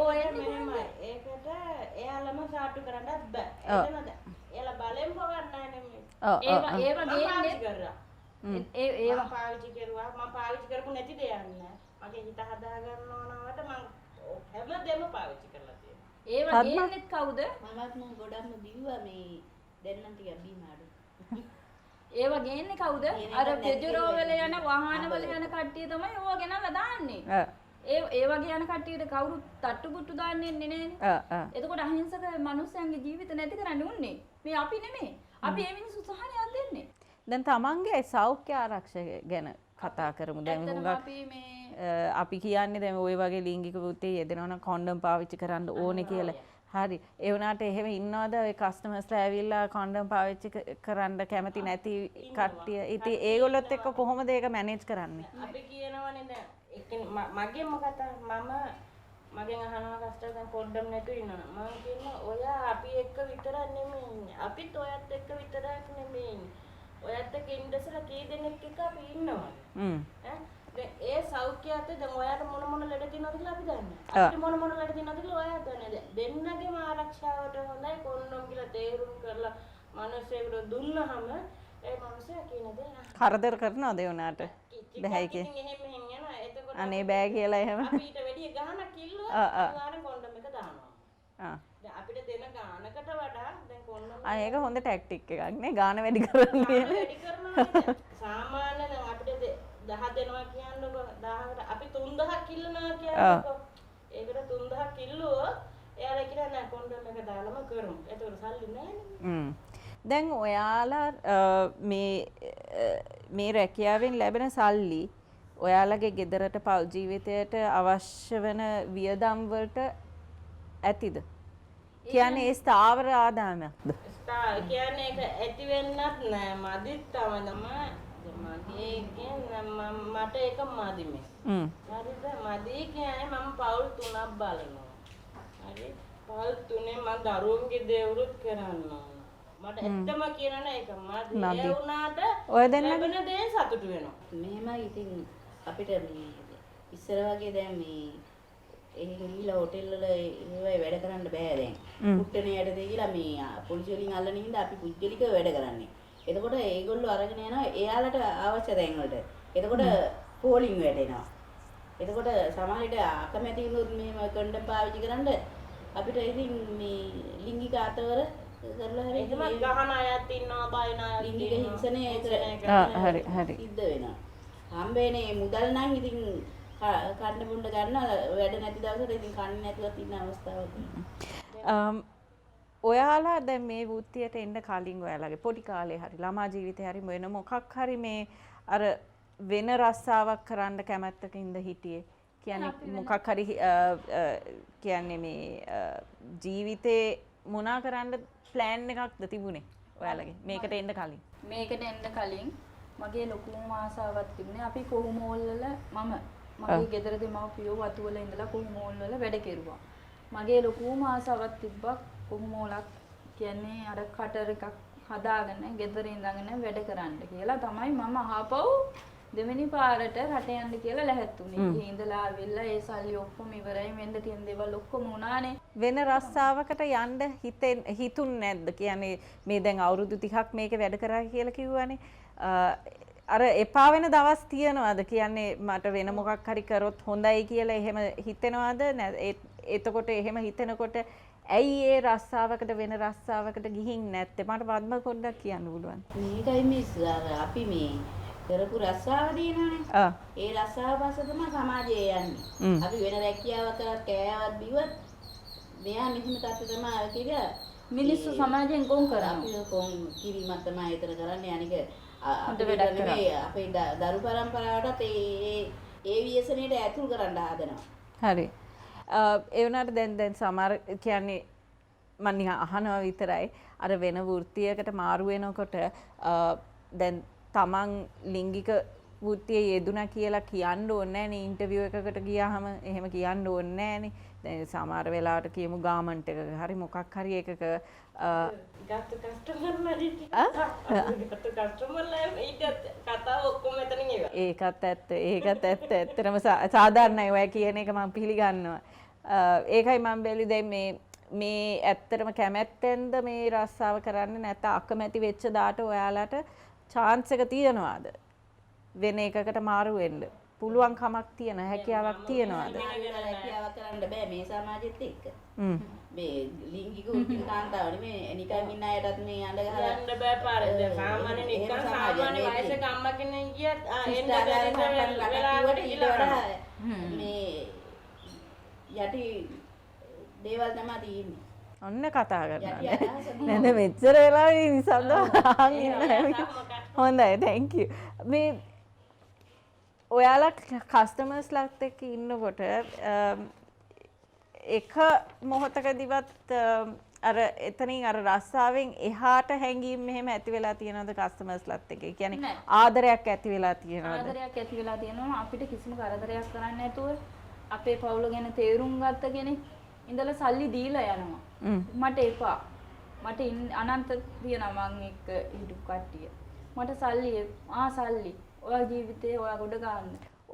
ඔය මෙහෙමයි. ඒකට එයාලම සාටු කරන්නත් බෑ. එතනද? එයාලා බලෙන් පොවන්නේ නැහැ නෙමෙයි. ඒව ගේන්නේ කරා. ඒව පාවිච්චි කරුවා මම පාවිච්චි කරපු නැති දෙයක් නෑ. මගේ හිත හදා ගන්න ඕනවට මම හැමදේම පාවිච්චි කරලා තියෙනවා. ඒව ගේන්නේ කවුද? මමත් ගොඩක්ම දිව්වා මේ දැන් නම් ටිකක් බීම අඩු. ඒව ගේන්නේ කවුද? අර පෙජරෝ වල යන වාහන වල යන කට්ටිය තමයි ඕවා ගෙනල්ලා දාන්නේ. ඒ වගේ යන කට්ටියට කවුරුත් තට්ටු පුට්ටු දාන්නේ නෑනේ. එතකොට අහිංසක මිනිස්සුන්ගේ ජීවිත නැති කරන්නේ උන්නේ. මේ අපි නෙමෙයි. අපි මේ මිනිස්සු සහනයක් දෙන්නේ. දැන් තමන්ගේ සෞඛ්‍ය ආරක්ෂක ගැන කතා කරමු. දැන් අපි කියන්නේ දැන් ওই වගේ ලිංගික වෘත්තියේ යෙදෙනවා නම් කොන්ඩම් පාවිච්චි කරන්න ඕනේ කියලා. හරි. ඒ වුණාට එහෙම ඉන්නවද ඔය කස්ටමර්ස්ලා ඇවිල්ලා කොන්ඩම් පාවිච්චි කරන්න කැමති නැති කට්ටිය? ඉතින් ඒගොල්ලොත් එක්ක කොහොමද ඒක මැනේජ් කරන්නේ? අපි කියනවනේ දැන් මගෙන් මොකද මගෙන් අහනවා කස්ටමර් දැන් කොන්ඩම් නැතුව ඉන්නවා. මම කියනවා ඔයා අපි එක්ක විතරක් නෙමෙයි ඉන්නේ. අපිත් ඔයත් එක්ක විතරක් නෙමෙයි ඉන්නේ. ඔයත් එක්ක ඉඳලා කී දෙනෙක් එක්ක අපි ඉන්නවා. දැන් ඒ සෞඛ්‍යයත් දැන් ඔයාට මොන ලෙඩ තියෙනවද කියලා අපි දන්නේ. අපිට මොන ලෙඩ තියෙනවද කියලා ඔයා දන්නේ. දෙන්නගේම ආරක්ෂාවට හොඳයි කොන්ඩම් කියලා තේරුම් කරලා මිනිස්සුන්ට දුන්නහම ඒ මිනිස්සයා කියන දේ කරදර කරනවද ඒ උනාට? බෑ කිය. එහෙම යනවා. එතකොට අනේ බෑ කියලා එහෙම. අපිට වැඩි ගහන කිල්ලුවා අනිවාර්යෙන් කොන්ඩම් එක දානවා. දැන් අපිට දෙන ගානකට වඩා දැන් කොන්ඩම් ඒක හොඳ ටැක්ටික් එකක් නේ ගාන වැඩි කරන්නේ. වැඩි කරනවා. සාමාන්‍ය දැන් අපිට 10 දෙනවා කියන්නකො 1000කට අපි 3000 කිල්ලනවා කියන්නකො. ඒකට 3000 කිල්ලුවොත් එයාලා කියන නෑ කොන්ඩම් එක දාලම කරමු. ඒතකොට සල්ලි නෑනේ. දැන් ඔයාලා මේ රැකියාවෙන් ලැබෙන සල්ලි ඔයාලගේ ගෙදරට පව් ජීවිතයට අවශ්‍ය වෙන වියදම් වලට ඇතිද? කියන්නේ ඒ ස්ථාවර ආදායමක්ද? කියන්නේ ඒක ඇති වෙන්නත් නෑ මදිත් තමයි මගේ කියන්නේ මට ඒක මදිමේ. හරිද? මදි කියන්නේ මම පවුල් 3ක් බලනවා. හරි? පවුල් 3 මම දරුවන්ගේ දේවලුත් කරනවා. මට ඇත්තම කියනනේ ඒක මදි. ඒ වුණාට ඔය දෙන්න ලැබෙන දේ සතුටු වෙනවා. මෙහෙමයි ඉතින් අපිට මේ ඉස්සර වගේ දැන් මේ එහෙන් ගිහිලා හොටෙල් වල ඒවයි වැඩ කරන්න බෑ දැන්. කුට්ටනේ යටතේ ගිහලා මේ පොලිසිය වලින් අල්ලන හින්දා අපි පුද්ගලිකව වැඩ කරන්නේ. එතකොට ඒගොල්ලෝ අරගෙන යනවා එයාලට අවශ්‍ය තැන් වලට. එතකොට පෝලිං වැටෙනවා. එතකොට සමහර විට අකමැති වුණොත් මෙහෙම කොන්ඩම් පාවිච්චි කරන්න අපිට ඉතින් මේ ලිංගික අතවර කරලා හරි එහෙම ගහන අයත් ඉන්නවා බයින අයත් ලිංගික හිංසනය හරි හරි සිද්ධ වෙනවා. හම්බෙන්නේ මුදල් නම් ඉතින් කන්න බොන්න ගන්න වැඩ නැති දවසට ඉතින් කන්නේ නැතුවත් ඉන්න අවස්ථාවක් තියෙනවා. ඔයාලා දැන් මේ වෘත්තියට එන්න කලින් ඔයාලගේ පොඩි කාලේ හරි ළමා ජීවිතේ හරි වෙන මොකක් හරි මේ අර වෙන රස්සාවක් කරන්න කැමැත්තකින්ද හිටියේ? කියන්නේ මොකක් හරි කියන්නේ මේ ජීවිතේ මොනා කරන්න ප්ලෑන් එකක්ද තිබුණේ ඔයාලගේ මේකට එන්න කලින්? මේකට එන්න කලින් මගේ ලොකුම ආසාවක් තිබුණේ අපි කොහොමෝල් වල මගේ ගෙදර දෙමව්පියෝ වතු වල ඉඳලා කොහොමෝල් වල වැඩ කෙරුවා. මගේ ලොකුම ආසාවක් තිබ්බා කොහොමෝලක් කියන්නේ අර කටර් එකක් හදාගෙන ගෙදර ඉඳගෙන වැඩ කරන්න කියලා තමයි මම අහපව් දෙවෙනි පාරට රට යන්න කියලා ලැහැත්තුනේ. ඉඳලා ආවිල්ලා ඒ සල්ලි ඔක්කොම ඉවරයි වෙන්න තියෙන දේවල් ඔක්කොම උනානේ. වෙන රස්සාවකට යන්න හිතුන්නේ නැද්ද? කියන්නේ මේ දැන් අවුරුදු 30ක් මේක වැඩ කරා කියලා කිව්වනේ. අර එපා වෙන දවස් තියනවාද? කියන්නේ මට වෙන මොකක් හරි කරොත් හොඳයි කියලා එහෙම හිතෙනවද? එතකොට එහෙම හිතෙනකොට ඇයි ඒ රස්සාවකට වෙන රස්සාවකට ගිහින් නැත්තේ? මට පද්ම පොඩ්ඩක් කියන්න පුළුවන්. මේකයි මිස් අපි මේ කරපු රස්සාව දිනවනේ. ඒ රස්සාව පස්සේ තමයි සමාජයේ යන්නේ. අපි වෙන රැකියාවක් කරත් කෑවත් බිව්වත් මෙයා මෙහෙම තත්ත්ව තමයි කියලා මිනිස්සු සමාජයෙන් කොම් කරා. අපි කොම් කිරීමක් තමයි ඒතර කරන්නේ. අනික අපිට වැඩක් නෙමෙයි අපේ දරු පරම්පරාවටත් ඒ ව්‍යසනයට ඇතුල් කරන්න හදනවා. හරි. ඒ වුණාට දැන් සමහර කියන්නේ මම නිකන් අහනවා විතරයි. අර වෙන වෘත්තියකට මාරු වෙනකොට දැන් තමන් ලිංගික වෘත්තියේ යෙදුණා කියලා කියන්න ඕනේ නෑනේ ඉන්ටර්විව් එකකට ගියාම එහෙම කියන්න ඕනේ නෑනේ. දැන් සමහර වෙලාවට කියමු ගාමන්ට් එකක හරි මොකක් හරි එකක ගත්ත කස්ටමර්ලා ගත්ත කස්ටමර්ලා ඊට කතාව ඔක්කොම එතනින් ඉවරයි. ඒකත් ඇත්ත. ඇත්තටම සාධාරණයි ඔය කියන එක මම පිළිගන්නවා. ඒකයි මම බැලි දැන් මේ ඇත්තටම කැමැත්තෙන්ද මේ රස්සාව කරන්නේ නැත්නම් අකමැති වෙච්ච දාට ඔයාලට chance එක තියනවාද? වෙන එකකට මාරු වෙන්න. පුළුවන් කමක් තියන හැකියාවක් තියනවාද? හැකියාවක් කරන්න බෑ මේ සමාජෙත් එක්ක. මේ ලිංගික උත්පින් කාන්තාවනේ මේ නිකන් ඉන්න අයටත් මේ අඬ ගහලා යන්න බෑ පාරේ. සාමාන්‍ය නිකන් සාමාන්‍ය වයසක අම්මා කෙනෙක් ගියත් එන්න බැරි වෙලාවට මේ යටි දේවල් තමයි තියෙන්නේ. ඔන්න කතා කරනවා. නේද මෙච්චර වෙලාවෙ නිසන්ද හොඳයි thank you. මේ ඔයාලා කස්ටමර්ස්ලාත් එක්ක ඉන්නකොට එක මොහොතකදීවත් අර එතනින් අර රස්සාවෙන් එහාට හැංගීම් මෙහෙම ඇති වෙලා තියෙනවද කස්ටමර්ස්ලාත් එක්ක? ඒ කියන්නේ ආදරයක් ඇති වෙලා තියෙනවද? ආදරයක් ඇති වෙලා තියෙනවා. අපිට කිසිම කරදරයක් කරන්නේ නැතුව අපේ පවුල ගැන තේරුම් ගත්ත කෙනෙක් ඉඳලා සල්ලි දීලා යනවා. මට එපා. මට අනන්ත තියනවා මං එක්ක හිටු කට්ටිය. මට සල්ලි සල්ලි. ඔයා ජීවිතේ ඔයා ගොඩ ගන්න.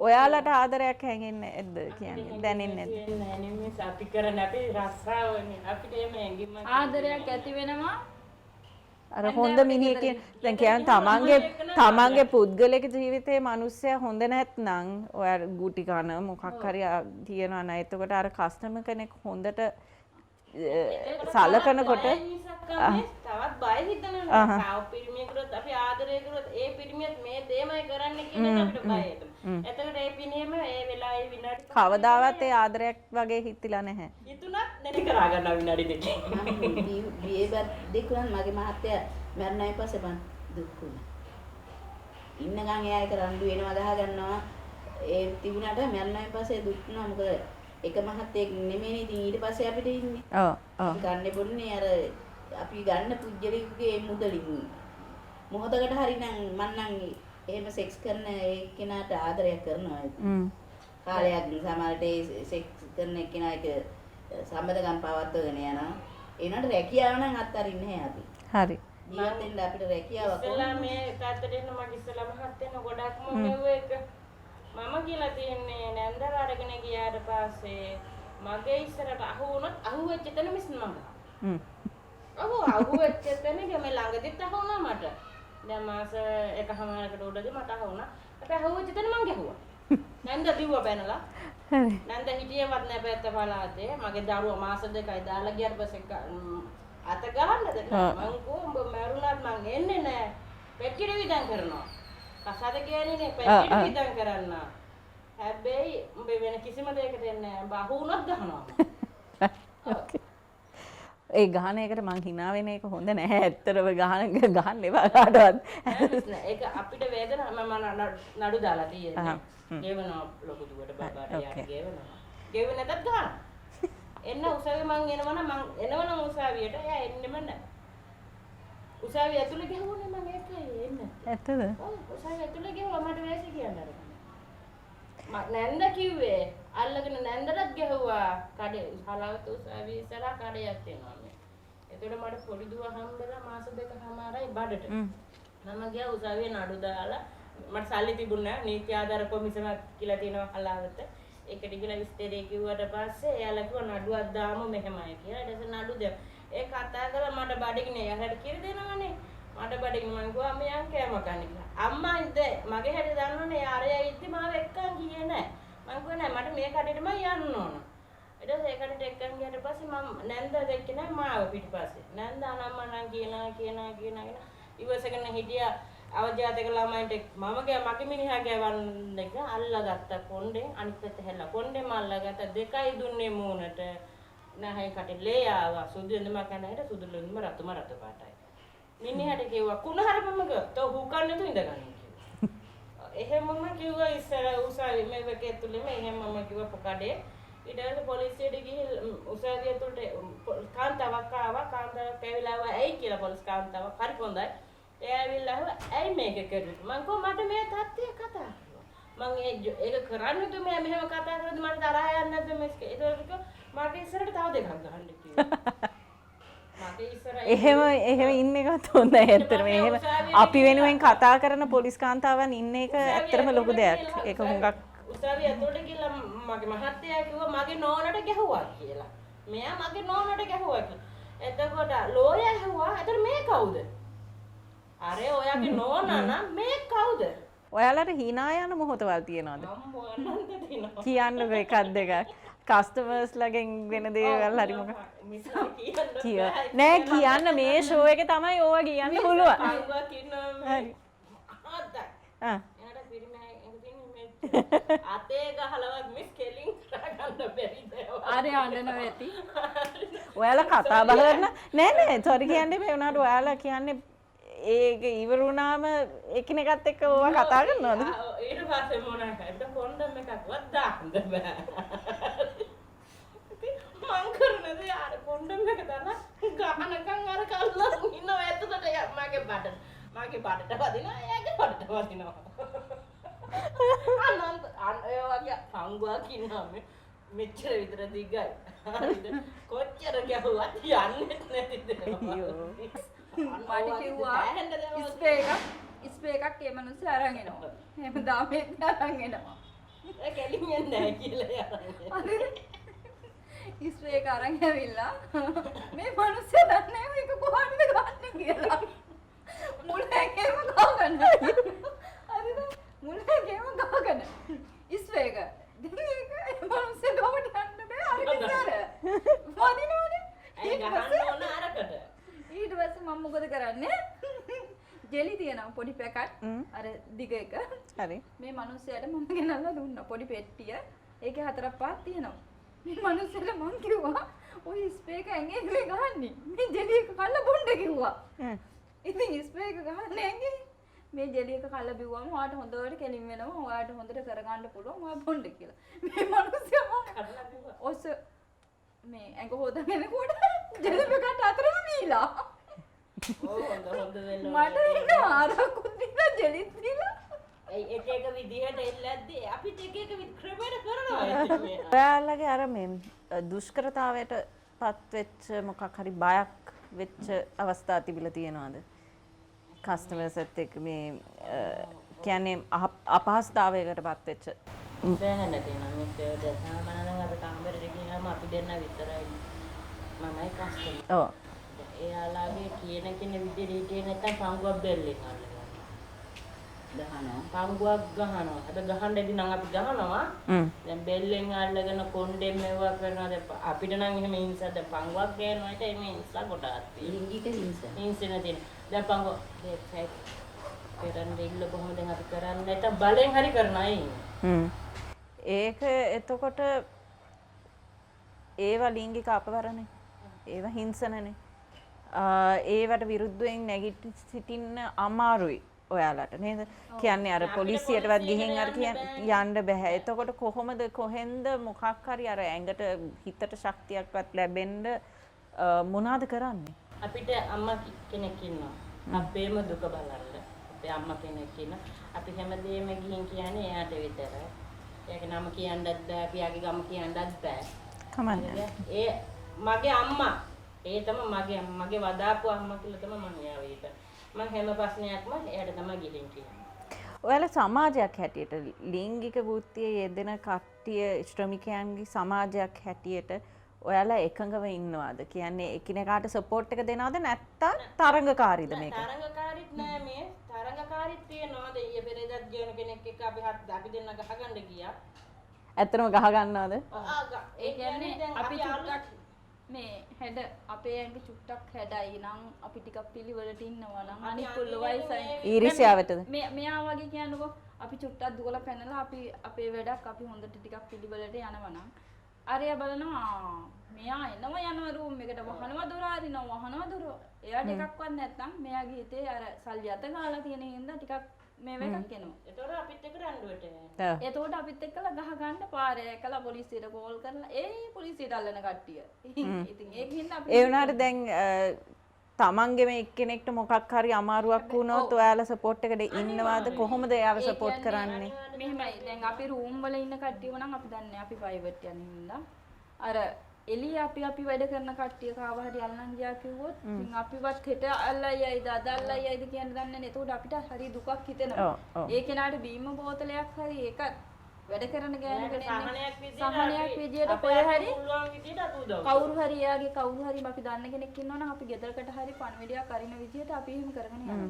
ඔයාලට ආදරයක් හැංගෙන්නේ නැද්ද කියන්නේ දැනෙන්නේ නැද්ද? නෑ නෙමෙයි අපි කරන අපි රස්සාවනේ අපිට එහෙම හැංගීමක් ආදරයක් ඇති වෙනවා. අර හොඳ මිනිහෙක් දැන් කියන්නේ තමන්ගේ පුද්ගලික ජීවිතේ මිනිස්සයා හොඳ නැත්නම් ඔය ගුටි කන මොකක් හරි තියනවා නේද? එතකොට අර කස්ටමර් කෙනෙක් හොඳට සලකනකොට තවත් බය හිතනවා. සාව පිරිමියෙකුට අපි ආදරය කරොත් ඒ පිරිමියත් මේ දෙයමයි කරන්න කියන අපිට බය හිතෙනවා. එතකොට ඒ පිරිමියම ඒ වෙලාවේ විනාඩි කවදාවත් ඒ ආදරයක් වගේ හිතිලා නැහැ. හිතුණත් නැති කරා ගන්නවා විනාඩි දෙකකින්. මම බියේවත් දෙකුණන් මගේ මහත්තයා මරණයි පස්සේ මං දුක් වුණා. ඉන්නකන් එයා ඒක රණ්ඩු වෙනවා ගහ ගන්නවා. ඒ තිබුණාට මරණයි පස්සේ දුක් වුණා. මොකද එක මහත්තයෙක් නෙමෙයි ඉතින් ඊට පස්සේ අපිට ඉන්නේ. ඔව්. ගන්න බොන්නේ අර අපි ගන්න පුජ්‍යලිකුගේ මුදලින්. මොහොතකට හරි නම් මං නම් එහෙම සෙක්ස් කරන ඒ කෙනාට ආදරයක් කරනවා. කාලයක් සමහරට ඒ සෙක්ස් කරන කෙනා එක සම්බන්ධකම් පවත්වගෙන යනවා. ඒනට රැකියාව නම් අත්හරින්නේ නැහැ අපි. හරි. ජීවත් වෙන්න අපිට රැකියාවක් ඉස්සලා මේ තාත්තට මගේ ඉස්සලා මහත්තයන ගොඩක්ම මෙව එක මම කියලා තියන්නේ නැන්දර අරගෙන ගියාට පස්සේ මගේ ඉස්සරට අහුවෙච්ච තැන මිස් මම. අහු වෙච්ච තැන ගම ළඟදිත් අහු වුණා මට. දැන් මාස එකමාරකට උඩදී මට අහු වුණා. අපේ අහු වෙච්ච තැන මං ගැහුවා. නැන්ද දිව්ව බැනලා. නැන්ද හිටියවත් නැහැ පැත්ත පළාතේ. මගේ දරුවා මාස දෙකයි දාලා ගියාට පස්සේ අත ගහන්නද මං කොහොඹ මරුණාත් මං එන්නේ නැහැ. පෙට්ටියට විදන් කරනවා. කසාද කියන්නේ පෙට්ටියට විදන් කරන්න. හැබැයි උඹ වෙන කිසිම දෙයකට එන්නේ නැහැ. බහු වුණත් ගහනවා. ඒ ගහන එකට මං hina වෙන එක හොඳ නැහැ. ඇත්තටම ගහන්න එපා කාටවත්. ඒක අපිට වේදනාව මම නඩු දාලා තියෙන්නේ. ගෙවනවා ලොකු දුවට බබාට යාට ගෙවනවා. ගෙවෙන්නේ නැතත් ගහනවා. එන්න උසාවිය මං එනවනම් එනවනම් උසාවියට එයා එන්නෙම නැහැ. උසාවිය ඇතුලේ ගහුවනේ මං ඒකයි එන්නේ. ඇත්තද? ඔව් උසාවිය ඇතුලේ ගහුවා මට වැසි කියන්න අර. නැන්ද කිව්වේ අල්ලගෙන නැන්දටත් ගැහුවා කඩේ හලවත උසාවිය ඉස්සරහා කඩයක් තියෙනවා මේ. එතකොට මට පොඩි දුව හම්බෙලා මාස දෙකමාරයි බඩට. මම ගියා උසාවියේ නඩු දාලා මට සල්ලි තිබුණේ නැහැ නීති ආධාර කොමිසමක් කියලා තියෙනවා හලවත. ඒකට ගිහලා විස්තරේ කිව්වට පස්සේ එයාලා කිව්වා නඩුවක් දාමු මෙහෙමයි කියලා. ඊට පස්සේ නඩු දෙව. ඒ කතා කරලා මට බඩගිනේ යහට කිරි දෙනවනේ. මට බඩගිනේ මං කිව්වා මේ අංකයම කන්නේ කියලා. අම්මා ඉඳ මගේ හැටි දන්නවනේ යාරයා ඉද්දි මාව එක්කන් ගියේ නැහැ. මං කිව්වා නෑ මට මේ කඩේටම යන්න ඕන. ඊට පස්සේ ඒ කඩේට එක්කන් ගියාට පස්සේ මම නැන්ද දැක්කේ නැහැ මාව පිටිපස්සේ. නැන්ද අනම්මා නම් කියනවා ඉවසගෙන හිටියා. අවජාතක ළමයින්ට මම මගේ මිනිහා ගෑවන්න එක අල්ලගත්තා කොණ්ඩෙන් අනිත් පැත්ත හැල්ලා කොණ්ඩෙම අල්ලගත්තා දෙකයි දුන්නේ මූණට නැහැ කටේ ලේ ආවා සුදු එඳම කනකට සුදු ලුණුම රතුම රතු පාටයි මිනිහට කිව්වා කුණහරපම ගත්තා හුකන්නේ තු ඉඳගන්න කිව්වා එහෙමම කිව්වා ඉස්සර උසාවි මේ වගේ ඇතුළේම එහෙමම කිව්වා පොකඩේ ඊට පස්සේ පොලිසියට ගිහින් උසාවිය ඇතුළට කාන්තාවක් ආවා කාන්තාවක් ඇවිල්ලා ඇයි කියලා පොලිස් කාන්තාවක් හරි හොඳයි එයා ඇවිල්ලා අහුවා ඇයි මේක කරුවේ? මං කෝ මට මේ තත්ත්වය කතා කරනවා. මං ඒක කරන්නද මෙයා මෙහෙම කතා කරද්දි මට තරහා යන්නේ නැද්ද මේක? ඒක කිව්වා මට ඉස්සරහට තව දෙකක් ගහන්න කිව්වා. මට ඉස්සරහ එහෙම ඉන්න එකත් හොඳයි ඇත්තටම. එහෙම අපි වෙනුවෙන් කතා කරන පොලිස් කාන්තාවන් ඉන්න එක ඇත්තටම ලොකු දෙයක්. ඒක හුඟක් උසාවිය ඇතුළට ගිහලා මගේ මහත්තයා කිව්වා මගේ නෝනට ගැහුවා කියලා. මෙයා මගේ නෝනට ගැහුවා කියලා. එතකොට ලෝයා ඇහුවා එතකොට මේ කවුද? අර ඔයාගේ නෝනා නම් මේ කවුද? ඔයාලට hina යන මොහොතවල් තියනවද? අම්මෝ අනන්ත දිනවා. කියන්නකෝ එකක් දෙකක්. කස්ටමර්ස් ලගෙන් වෙන දේවල් හරි මොකක් කිය. නෑ කියන්න මේ ෂෝ එකේ තමයි ඕවා කියන්න පුළුවන්. අයිවා කියනවා හරි. ආදා. ආ. එයාට පිරිමෑ එකකින් අතේ ගහලවත් මිස් කෙලින් කරගන්න බැරිද? අර යන්න වෙති. ඔයාලා කතා බහ කරන නෑ සෝරි කියන්නේ මේ උනාට ඔයාලා කියන්නේ ඒක ඉවර වුණාම එකිනෙකත් එක්ක ඕවා කතා කරනවද? ඊට පස්සේ මොනවා කරද කොන්ඩම් එකක්වත් දාන්න බෑ. මං කරනද යාර කොන්ඩම් එක දාලා ගහනකම් අර කල්ලා ඉන්නව ඇත්තට මගේ බඩට වදිනවා එයාගේ බඩට වදිනවා. අනන්ත ඔය වගේ පංගුවක් ඉන්නවා මෙච්චර විතර දිගයි. හරිද? කොච්චර ගැහුවත් යන්නේ නැතිද? අයියෝ. මට කිව්වා ස්ප්‍රේ එකක් ඒ මිනිස්සු අරන් එනවා. එහෙම දාමෙත් අරන් එනවා. ඒ කෙලින් යන්නේ නැහැ කියලා යනවා. ස්ප්‍රේ එක අරන් ඇවිල්ලා මේ මිනිස්සු දන්නේ මේක කොහොමද ගන්න කියලා. මුලකේම ගහගන්න. හරිද? මුලකේම ගහගන්න. ස්ප්‍රේ එක. දැන් ඒක ඒ මිනිස්සු ගාවට යන්න බෑ. අර කිසාර. වදිනවනේ. ඒ ගහන්න ඕන අරකට. ඊට පස්සේ මම මොකද කරන්නේ? ජෙලි තියෙනවා පොඩි පැකට් අර දිග එක. හරි. මේ මිනිස්සයාට මම ගෙනල්ලා දුන්නා පොඩි පෙට්ටිය. ඒකේ 4ක් 5ක් තියෙනවා. මේ මිනිස්සයාට මම කිව්වා ඔය ස්ප්‍රේ එක ඇඟේ නෙවෙයි ගහන්නේ. මේ ජෙලි එක කල්ලා බොන්න කිව්වා. ඉතින් ස්ප්‍රේ එක ගහන්නේ ඇඟේ. මේ ජෙලි එක කල්ලා බිව්වම ඔයාට හොඳට කෙලින් වෙනවා. ඔයාට හොඳට කරගන්න පුළුවන්. ඔයා බොන්න කියලා. මේ මිනිස්සයා කඩලා බිව්වා. ඔස මේ ඇඟ හොදගෙනකොට ජෙලි පැකට් අතරම දීලා. හොඳ වෙන්න මට ඉන්න ආරක්කුත් දීලා ජෙලිත් දීලා. එක විදිහට එල්ලද්දී අපිට එක ක්‍රමයට කරනවා ඉතින් මේ. ඔයාලගේ අර මේ දුෂ්කරතාවයට පත් වෙච්ච මොකක් හරි බයක් වෙච්ච අවස්ථා තිබිලා තියෙනවද? කස්ටමර්ස්ත් එක්ක මේ කියන්නේ අපහසුතාවයකට පත් වෙච්ච දැනන්න තියෙනවා මේක දැසාමනනම් අර කාමරේට ගියාම අපි දෙන්න විතරයි මමයි කස්ටමර්. ඔව්. එයාලාගේ කියන විදිහට හිටියේ නැත්තම් පංගුවක් බෙල්ලෙන් අල්ලගන්නවා. පංගුවක් ගහනවා. අද ගහන්න ඉතින් නම් අපි ගහනවා. දැන් බෙල්ලෙන් අල්ලගෙන කොණ්ඩෙන් මෙවුවා කරනවා. දැන් අපිට නම් එහෙම හිංසද පංගුවක් ගේනවා. ඒක මේ හිංසා කොටස්. ලිංගික හිංසා. හිංසන තියෙන. දැන් පංගුව කරන්නේ ඉල්ල කොහොමද අපි කරන්නේ නැත්තම් බලෙන් හරි කරනවා ඒක එතකොට ඒවා ලිංගික අපවරණේ. ඒවා හිංසනනේ. ඒවට විරුද්ධයෙන් නැගිට සිටින්න අමාරුයි ඔයාලට නේද? කියන්නේ අර පොලිසියටවත් ගිහින් අර යන්න බෑ. එතකොට කොහොමද කොහෙන්ද මොකක් හරි අර ඇඟට හිතට ශක්තියක්වත් ලැබෙන්න මොනවද කරන්නේ? අපිට අම්මා කෙනෙක් ඉන්නවා. අපේම දුක බලන්න. අපේ අම්මා කෙනෙක් ඉන්නවා. අපි හැමදේම ගිහින් කියන්නේ එයාට විතරයි. එයාගේ නම කියන්නත් බෑ, අපි යාගේ ගම කියන්නත් බෑ. කමන්නේ. ඒ මගේ අම්මා ඒ තමයි මගේ වදාපු අම්මා කියලා තමයි මම යාවේ ඒක. මම හැම ප්‍රශ්නයක්ම එයාට තමයි ගිහින් කියන්නේ. ඔයාලා සමාජයක් හැටියට ලිංගික වෘත්තියේ යෙදෙන කට්ටිය ශ්‍රමිකයන්ගේ සමාජයක් හැටියට ඔයාලා එකඟව ඉන්නවද? කියන්නේ එකිනෙකාට සපෝට් එක දෙනවද නැත්නම් තරංගකාරීද මේක? තරංගකාරීත් නෑ මේ. තරංගකාරීත් තියෙනවා. ඊයේ පෙරේදත් ජීවන කෙනෙක් එක්ක අපි දෙන්න ගහගන්න ගියා. ඇත්තටම ගහ ගන්නවද? ඒ කියන්නේ අපි චුට්ටක් මේ හැඩ අපේ ඇඟ චුට්ටක් හැඩයි නම් අපි ටිකක් පිළිවෙලට ඉන්නවා නම් අනිත් පුල්ල වයසයි ඊරිසියාවටද? මෙයා වගේ කියන්නකෝ අපි චුට්ටක් දුවලා පැනලා අපි අපේ වැඩක් අපි හොඳට ටිකක් පිළිවෙලට යනවා නම් අරයා බලනවා මෙයා එනවා යනවා රූම් එකට වහනවා දොර අරිනවා වහනවා දොර එයාට එකක්වත් නැත්නම් මෙයාගේ හිතේ අර සල්ලි අත ගාලා තියෙන හින්දා ටිකක් මේ එකක් එනවා. ඒතකොට අපිත් එක්ක රණ්ඩුවට යනවා. එතකොට අපිත් එක්කලා ගහ ගන්න පාරේ එකලා පොලිසියට කෝල් කරලා ඒ පොලිසියට අල්ලන කට්ටිය. ඉතින් ඒක හින්දා අපි ඒ වුණාට දැන් තමන්ගේම එක්කෙනෙක්ට මොකක් හරි අමාරුවක් වුණොත් ඔයාලා සපෝට් එකට ඉන්නවාද කොහොමද එයාව සපෝට් කරන්නේ? මෙහෙමයි දැන් අපි රූම් වල ඉන්න කට්ටිය වුණා අපි දන්නේ අපි ප්‍රයිවට් යන හින්දා අර එළිය අපි වැඩ කරන කට්ටිය කාව හරි අල්ලන් ගියා කිව්වොත් ඉතින් අපිවත් හෙට අල්ලයියිද අද අල්ලයියිද කියන දන්නේ නැහැ. ඒකට අපිට හරි දුකක් හිතෙනවා. ඒ කෙනාට බීම බෝතලයක් හරි ඒකත් වැඩ කරන ගෑනුකට සහනයක් විදියට කොහේ හරි කවුරු හරි එයාගේ කවුරු හරි අපි දන්න කෙනෙක් ඉන්නවනම් අපි ගෙදරකට හරි පණවිඩයක් අරින විදියට අපි එහෙම කරගෙන යනවා.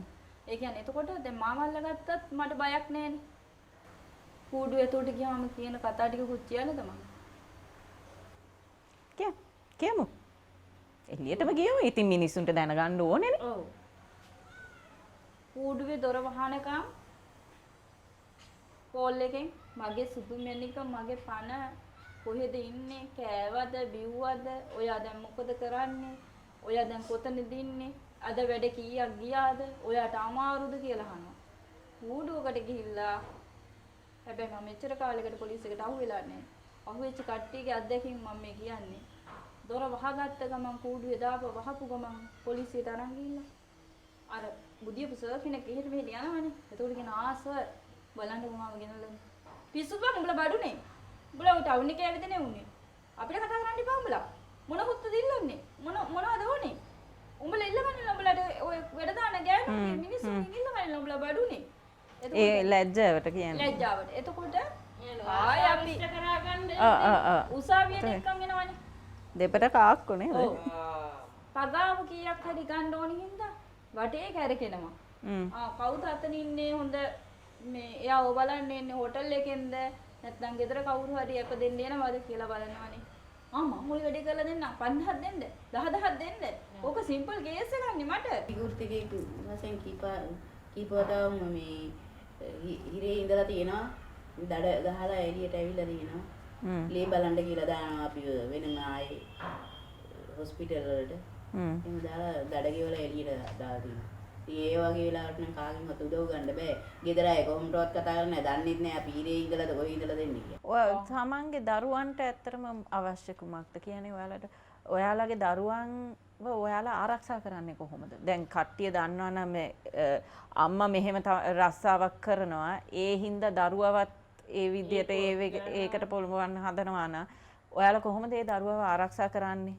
ඒ කියන්නේ එතකොට දැන් මාව අල්ලගත්තත් මට බයක් නැහැනේ. කූඩු එතකොට ගියාම කියන කතා ටිකකුත් කියන්නද මම? කියමු. එළියටම ගියමු. ඉතින් මිනිස්සුන්ට දැනගන්න ඕනේනේ. ඔව්. කූඩුවේ දොර වහනකම් කෝල් එකෙන් මගේ සුදු මැණික මගේ පණ කොහෙද ඉන්නේ කෑවද බිව්වද ඔයා දැන් මොකද කරන්නේ ඔයා දැන් කොතනද ඉන්නේ අද වැඩ කීයක් ගියාද ඔයාට අමාරුද කියලා අහනවා කූඩුවකට ගිහිල්ලා හැබැයි මම මෙච්චර කාලයකට පොලිසියකට අහුවෙලා නැහැ අහුවෙච්ච කට්ටියගේ අත්දැකීම් මම මේ කියන්නේ දොර වහගත්ත ගමන් කූඩුවේ දාපුව වහපු ගමන් පොලිසියට අරන් ගිහිල්ලා අර බුදියපු සර් කෙනෙක් එහෙට මෙහෙට යනවනේ එතකොට කියන සර් බලන්න මම ගෙනල්ලා පිස්සුපන් උඹලා බඩුනේ උඹලා ටවුන් එකේ ඇවිදනේ උන්නේ අපිට කතා කරන්න එපා උඹලා මොන හුත්ත දිල්ලන්නේ මොනවද ඕනේ උඹලා ඉල්ලගන්න උඹලාට ඔය වැඩ දාන ගෑනු මිනිස්සුන් ඉල්ලගන්න උඹලා බඩුනේ ඒ ලැජ්ජාවට කියන්නේ ලැජ්ජාවට එතකොට ආය අපි කරගන්න උසාවියට එක්කන් එනවනේ දෙපට කාක්කෝ නේද පගාව කීයක් හරි ගන්න ඕනි හින්දා වටේ කැරකෙනවා කවුද අතන ඉන්නේ හොඳ මේ එයා ඔය බලන්නේ ඉන්නේ හෝටල් එකෙන්ද නැත්නම් ගෙදර කවුරු හරි අප දෙන්න එනවද කියලා බලනවානේ. මම ඔය වැඩේ කරලා දෙන්නම් 5000ක් දෙන්න 10000ක් දෙන්න. ඕක සිම්පල් කේස් එකක් නේ මට. විකෘතිකේ වශයෙන් කීපවතාවම මේ හිරේ ඉඳලා තියෙනවා. දඩ ගහලා එළියට ඇවිල්ලා තියෙනවා. ලේ බලන්න කියලා දානවා අපි වෙනම ආයේ හොස්පිටල් වලට. එහෙම දාලා දඩ ගෙවලා එළියට දාලා තියෙනවා. ඒ වගේ වෙලාවට නම් කාගෙන්වත් උදව් ගන්න බෑ. ගෙදර අය කොහොමදවත් කතා කරන්නේ නැහැ. දන්නෙත් නැහැ අපි ඊරේ ඉඳලාද කොහේ ඉඳලා දෙන්නේ කියලා. ඔය තමන්ගේ දරුවන්ට ඇත්තටම අවශ්‍ය කුමක්ද කියන්නේ ඔයාලට ඔයාලගේ දරුවන්ව ඔයාලා ආරක්ෂා කරන්නේ කොහොමද? දැන් කට්ටිය දන්නවනම් අම්මා මෙහෙම රස්සාවක් කරනවා. ඒ හින්දා දරුවවත් ඒ විදියට ඒකට පොළඹවන්න හදනවා නම් ඔයාලා කොහොමද ඒ දරුවව ආරක්ෂා කරන්නේ?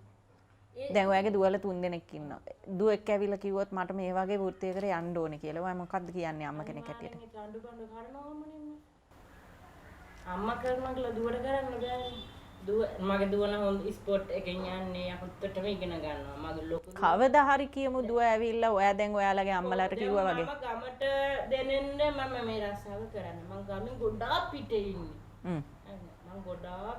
දැන් ඔයාගේ දුවලා 3 දෙනෙක් ඉන්නවා. දුවෙක් ඇවිල්ලා කිව්වොත් මට මේ වගේ වෘත්තියකට යන්න ඕනේ කියලා. ඔයා මොකද්ද කියන්නේ අම්මා කෙනෙක් හැටියට? චණ්ඩු බණ්ඩු කරනවමනේ. අම්මා කරනවා කියලා දුවට කරන්න බෑනේ. මගේ දුව නම් හොඳ ස්පෝට් එකෙන් යන්නේ අපුත්තටම ඉගෙන ගන්නවා. මගේ ලොකු කවදා හරි කියමු දුව ඇවිල්ලා ඔයා දැන් ඔයාලගේ අම්මලාට කිව්වා වගේ. මම ගමට දෙනෙන්න මම මේ රස්සාව කරන්න. මම ගමෙන් ගොඩාක් පිටේ ඉන්නේ. මම ගොඩාක්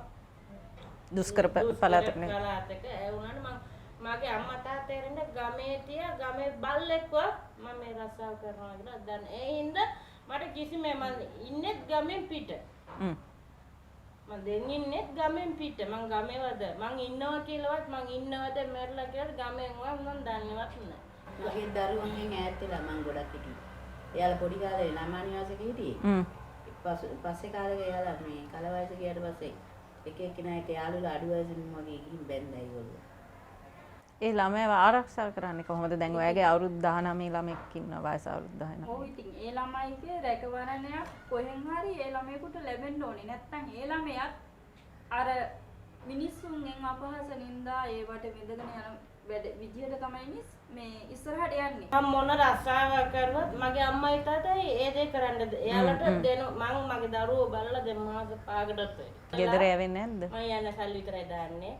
දුෂ්කර පළාතක නේ. පළාතක ඒ වුණාට මගේ අම්මා තාත්තා එරෙන්න ගමේ තිය ගමේ බල්ලෙක්ව මම මේ රස්සාව කරනවා කියලා දැන් ඒ හින්දා මට කිසිම මම ඉන්නේ ගමෙන් පිට. මම දැන් ඉන්නේ ගමෙන් පිට. මම ගමේවද මම ඉන්නවා කියලාවත් මම ඉන්නවද මැරලා කියලා ගමෙන්වත් මම දන්නේවත් නැහැ. මගේ දරුවන්ගෙන් ඈත් වෙලා මම ගොඩක් හිටියේ. එයාලා පොඩි කාලේ ළමා නිවාසෙක හිටියේ. පස්සේ කාලේ එයාලා මේ කලවයස ගියාට පස්සේ එක එක්කෙනාට යාළුවලා අඩු වයසින් වගේ ගිහින් බැන්දා ඒගොල්ලෝ. ඒ ළමයාව ආරක්ෂා කරන්නේ කොහොමද? දැන් ඔයාගේ අවුරුදු 19 ළමෙක් ඉන්නවා වයස අවුරුදු 19. ඔව් ඉතින් ඒ ළමයිගේ රැකවරණයක් කොහෙන් හරි ඒ ළමයෙකුට ලැබෙන්න ඕනේ. නැත්නම් ඒ ළමයාත් අර මිනිස්සුන්ගෙන් අපහාස නින්දා ඒවට විඳගෙන යන වැඩ විදියට තමයි මේ ඉස්සරහට යන්නේ. මම මොන රස්සාවක් කරුවත් මගේ අම්මයි තාත්තයි ඒ දේ කරන්න එයාලට දෙන මම මගේ දරුවෝ බලලා දැන් මාස 5කටත් ගෙදර යවෙන්නේ නැද්ද? මම යන සල්ලි විතරයි දාන්නේ.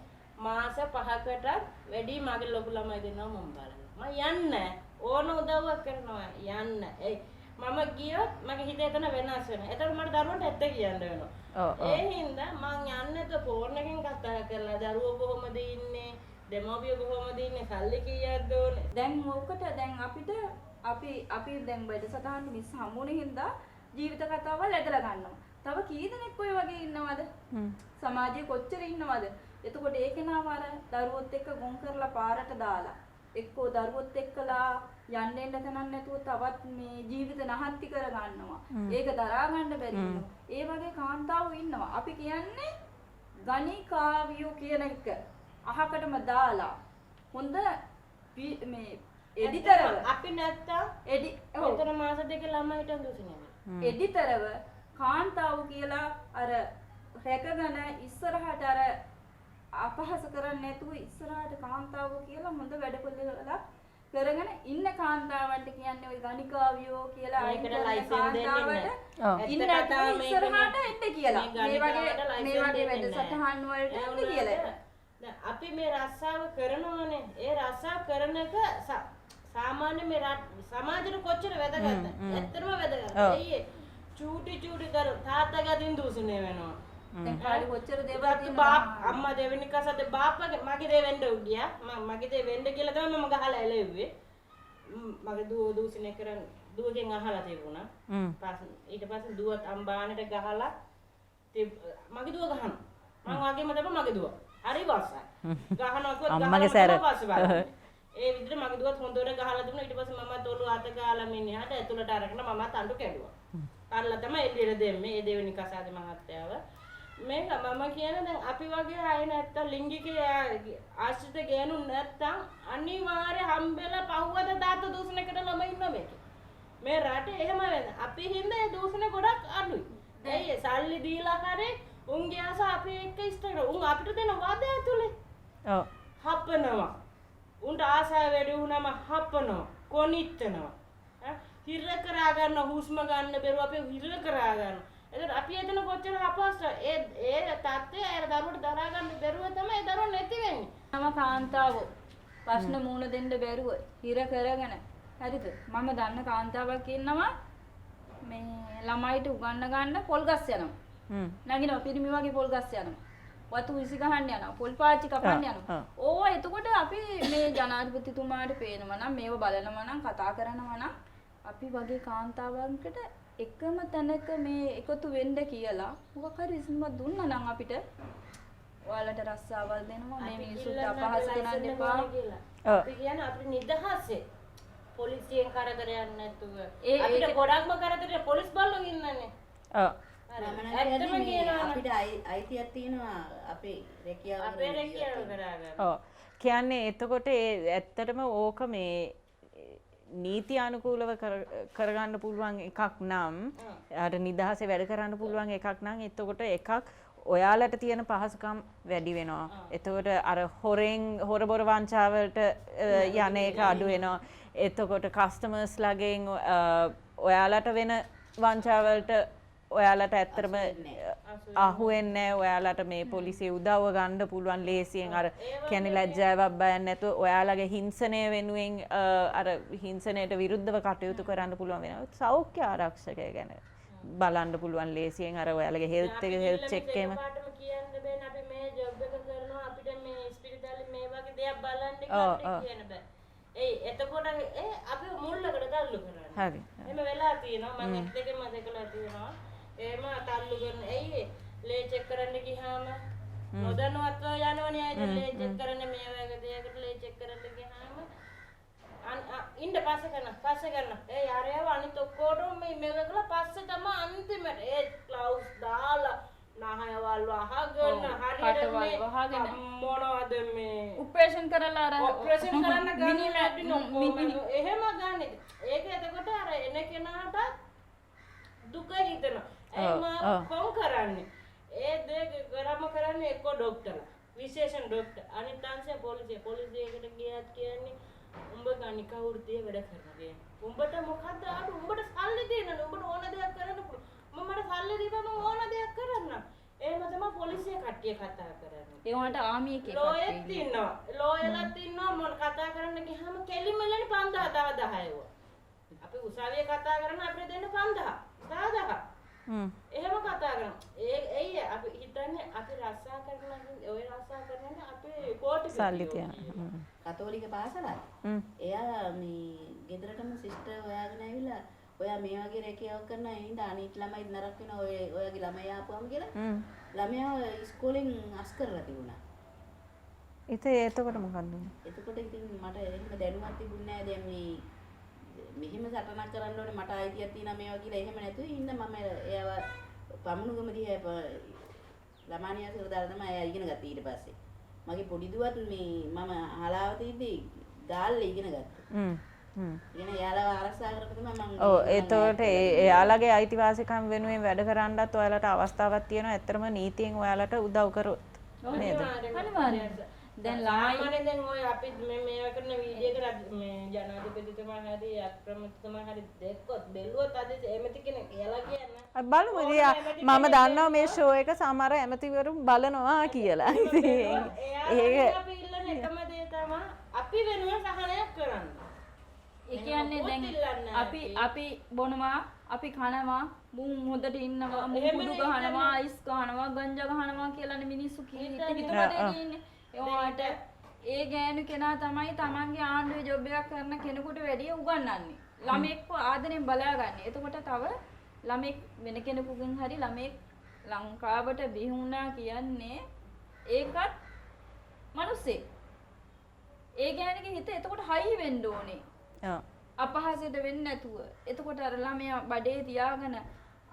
මාස 5කටත් වැඩි මගේ ලොකු ළමයි දෙනවා මම බලනවා. මම යන්නේ ඕන උදව්වක් කරනවා යන්න. ඒ මම ගියොත් මගේ හිත එතන වෙනස් වෙනවා. එතකොට මට දරුවන්ට ඇත්ත කියන්න වෙනවා. ඒ හින්දා මම යන්නේ તો ෆෝන් එකෙන් කතා කරලා දරුවෝ කොහොමද ඉන්නේ? දෙමෝපිය කොහොමද ඉන්නේ? සල්ලි කීයක්ද ඕනේ? දැන් ඕකට දැන් අපි දැන් වැඩසටහන් මිස් හමුුනේ හින්දා ජීවිත කතාවල් ඇදලා ගන්නවා. තව කී දෙනෙක් ඔය වගේ ඉන්නවද? සමාජයේ කොච්චර ඉන්නවද? එතකොට ඒ කෙනාම අර දරුවොත් එක්ක ගොන් කරලා පාරට දාලා එක්කෝ දරුවොත් එක්කලා යන්න එන්න තනන්න නැතුව තවත් මේ ජීවිත නහත්ති කර ගන්නවා. ඒක දරා ගන්න බැරි වෙනවා. ඒ වගේ කාන්තාවෝ ඉන්නවා. අපි කියන්නේ ගණිකාවියෝ කියන එක අහකටම දාලා හොඳ මේ එඩිතරව අපි නැත්තම් එඩි ඔව් මෙතන මාස දෙකේ ළමයිට දුසිනේ. එඩිතරව කාන්තාව කියලා අර රැකගෙන ඉස්සරහට අර අපහාස කරන්නේ නැතුව ඉස්සරහට කාන්තාව කියලා හොඳ වැඩපිළිවෙලක් කරගෙන ඉන්න කාන්තාවන්ට කියන්නේ ওই ගණිකාවියෝ කියලා අයින් කරන කාන්තාවට ඉන්න ඉස්සරහට එන්න කියලා. මේ වගේ වැඩසටහන් වලට එන්න කියලා. දැන් අපි මේ රස්සාව කරනවානේ. ඒ රස්සාව කරන එක සාමාන්‍ය මේ සමාජෙට කොච්චර වැදගත්ද? ඇත්තටම වැදගත්. ඒ චූටි දරු තාත්තා ගදින් දුසිනේ වෙනවා. දැන් කාලේ කොච්චර දේවල් බත් බාප් අම්මා දෙවෙනි කසද බාප්පගේ මගේ දේ වෙන්න උගියා. මගේ දේ වෙන්න කියලා තමයි මම ගහලා එළෙව්වේ. මගේ දුව දුසිනේ කරන් දුවගෙන් අහලා තිබුණා. ඊට පස්සේ දුවත් අම්බානට ගහලා මගේ දුව ගහනවා. මං වගේම තමයි මගේ දුව. හරි වස්සයි. ගහනවා කිව්වත් අම්මගේ සැර. ඒ විදිහට මගේ දුවත් හොඳට ගහලා දුන්නා. ඊට පස්සේ මම තොළු අත ගාලා මිනිහට ඇතුළට අරගෙන මම තඬු කැඩුවා. අල්ලා තමයි එළියට දෙන්නේ. ඒ දෙවෙනි කසාදේ මහත්තයාව. මේක මම කියන දැන් අපි වගේ අය නැත්තම් ලිංගික ආශ්‍රිත ගෑනු නැත්තම් අනිවාර්ය හම්බෙලා පහුවද දාත දූෂණයකට ළම ඉන්න මේ රටේ එහෙම වෙන අපි හින්දා ඒ දූෂණ ගොඩක් අඩුයි. ඒ සල්ලි දීලා කරේ උන්ගේ ආස අපි එක්ක ඉස්තර උන් අපිට දෙන වද ඇතුලේ. ඔව්. හප්පනවා. උන්ට ආසාව වැඩි වුණාම හප්පනවා. කොනිටනවා. හිර කරා ගන්න හුස්ම ගන්න බැරුව අපි හිර කරා ගන්න. එතකොට අපි එතන කොච්චර අපහසුද ඒ තත්ත්වය අර දරුවට දරා ගන්න බැරුව තමයි ඒ දරුවා නැති වෙන්නේ. මම කාන්තාවෝ ප්‍රශ්න මූණ දෙන්න බැරුව හිර කරගෙන හරිද මම දන්න කාන්තාවක් ඉන්නවා මේ ළමයිට උගන්න ගන්න පොල් ගස් යනවා නගිනවා පිරිමි වගේ පොල් ගස් යනවා වතු විසි ගහන්න යනවා පොල් පාච්චි කපන්න යනවා ඕවා එතකොට අපි මේ ජනාධිපතිතුමාට පේනවා නම් මේව බලනවා නම් කතා කරනවා නම් අපි වගේ කාන්තාවන්කට එකම තැනක මේ එකතු වෙන්න කියලා මොකක් හරි ඉස්මත් දුන්නා නම් අපිට ඔයාලට රස්සාවල් දෙනවා මේ මිනිස්සුන්ට අපහාස කරන්න එපා කියලා. අපි කියන්නේ අපිට නිදහසේ පොලිසියෙන් කරදර යන්නේ නැතුව අපිට ගොඩක්ම කරදර පොලිස් බල්ලෝ ඉන්නනේ. ඔව්. අපිට අයිතියක් තියෙනවා අපේ රැකියාව කරගන්න. ඔව්. කියන්නේ එතකොට ඇත්තටම ඕක මේ නීති අනුකූලව කරගන්න පුළුවන් එකක් නම් අර නිදහසේ වැඩ කරන්න පුළුවන් එකක් නම් එතකොට එකක් ඔයාලට තියෙන පහසුකම් වැඩි වෙනවා. එතකොට අර හොරබොර වංචාවලට යන එක අඩු වෙනවා. එතකොට කස්ටමර්ස් ලගෙන් ඔයාලට වෙන වංචාවලට ඔයාලට ඇත්තටම අහු වෙන්නේ ඔයාලට මේ පොලිසිය උදව්ව ගන්න පුළුවන් ලේසියෙන් අර කියන්නේ ලැජ්ජාවක් බයක් නැතුව ඔයාලගේ හිංසනය වෙනුවෙන් අර හිංසනයට විරුද්ධව කටයුතු කරන්න පුළුවන් වෙනවා. සෞඛ්‍ය ආරක්ෂකය ගැන බලන්න පුළුවන් ලේසියෙන් අර ඔයාලගේ හෙල්ත් චෙක් එකේම කියන්න බෑනේ අපි මේ ජොබ් එක කරනවා අපිට මේ ස්පිරිතාලේ මේ වගේ දේවල් බලන්න කියන්න බෑ. එතකොට අපි මුල්ලකට තල්ලු කරන්නේ. හරි. එහෙම වෙලා තියෙනවා මම එක් දෙකම දැකලා තියෙනවා. එහෙම තල්ලු කරන ලේ චෙක් කරන්න ගියාම නොදන්නවත්ව යනවනේ අයිද ලේ චෙක් කරන්න මේ වගේ දෙයකට ලේ චෙක් කරන්න ගියාම ඉන්න පස්සේ කරන යාරයව අනිත් ඔක්කොටම මේ වගේලා පස්සේ තමයි අන්තිමට ග්ලව්ස් දාලා නහයවල් වහගෙන හරියට මේ මොනවද මේ ඔපරේෂන් කරලා අර ඔපරේෂන් කරන්න ගන්න එහෙම ගන්න. ඒක එතකොට අර එන කෙනාට දුක හිතෙනවා. එහෙම කොම් කරන්නේ. ඒ දෙක කරම කරන්නේ එක්ක ડોක්ටර්ලා. විශේෂණ ડોක්ටර්. අනිත් අංශය පොලිසියකට ගියත් කියන්නේ උඹ ගණික වෘත්තිය වැඩ කරනවා. උඹට මොකද්ද අර උඹට සල්ලි දෙන්නද? උඹට ඕන දෙයක් කරන්න පුළුවන්. මමට සල්ලි දීපම ඕන දෙයක් කරන්න. එහෙම තමයි පොලිසිය කට්ටිය කතා කරන්නේ. ඒ වුණාට ආමි එකේ ලෝයෙත් ඉන්නවා. ලෝයලත් ඉන්නවා මොන කතා කරන්න ගියාම කෙලිමලනේ 5000 තව 10ව. අපි උසාවියේ කතා කරන අපිට දෙන්න 5000. 10000. එහෙම කතා කරනවා. අපි හිතන්නේ අපි රස්සා කරනවා ඔය රස්සා කරනනේ අපි කෝටි සල්ලි තියන. කතෝලික පාසලක්. එයා මේ ගෙදරටම සිස්ටර් හොයාගෙන ඇවිල්ලා ඔයා මේ වගේ රැකියාවක් කරනවා ඒ හින්දා අනිත් ළමයි නරක වෙනවා ඔයගේ ළමයි ආපුවම කියලා ළමයා ඉස්කෝලෙන් අස් කරලා තිබුණා. එතකොට මොකක්ද? එතකොට ඉතින් මට එහෙම දැනුමක් තිබුණේ නැහැ දැන් මේ මෙහෙම සටනක් කරන්න ඕනේ මට අයිතියක් තියෙනවා මේවා කියලා එහෙම නැතුව ඉන්න මම එයාව පමුණුගම දිහා ළමානියාසල දාලා තමයි එයා ඉගෙන ගත්තේ ඊට පස්සේ. මගේ පොඩි දුවත් මේ මම හලාවතේදී ගාල්ල ඉගෙන ගත්තා. ඉගෙන එයාලා ආරක්ෂා කරපු මම ඔව් එතකොට එයාලගේ අයිතිවාසිකම් වෙනුවෙන් වැඩ කරන්නත් ඔයාලට අවස්ථාවක් තියෙනවා. ඇත්තටම නීතියෙන් ඔයාලට උදව් කරොත් නේද? අනිවාර්යයෙන්. දැන් ළමයි සාමාන්‍යයෙන් දැන් ඔය අපි මේවා කරන වීඩියෝ එක මේ ජනාධිපතිතුමා හරි අක්‍රමතුමා හරි දැක්කොත් බැලුවොත් අද එමෙති කෙනෙක් එයාලා කියන්නේ බලමු මම දන්නවා මේ ෂෝ එක සමහර ඇමතිවරු බලනවා කියලා. ඒක අපි ඉල්ලන එකම දේ තමයි අපි වෙනුවෙන් සහනයක් කරන්න. ඒ කියන්නේ දැන් අපි බොනවා අපි කනවා මුන් හොදට ඉන්නවා මුන් කුඩු ගහනවා අයිස් ගහනවා ගංජා ගහනවා කියලානේ මිනිස්සු කියන්නේ. ඒවට ඒ ගෑනු කෙනා තමයි තමන්ගේ ආණ්ඩුවේ ජොබ් එකක් කරන කෙනෙකුට වැඩිය උගන්වන්නේ. ළමෙක්ව ආදරෙන් බලාගන්නේ. එතකොට තව ළමෙක් වෙන කෙනෙකුගෙන් හරි ළමෙක් ලංකාවට බිහි වුණා කියන්නේ ඒකත් මිනිස්සෙක්. ඒ ගෑණිගේ හිත එතකොට හයි වෙන්න ඕනේ. අපහාසයට වෙන්නේ නැතුව. එතකොට අර ළමයා බඩේ තියාගෙන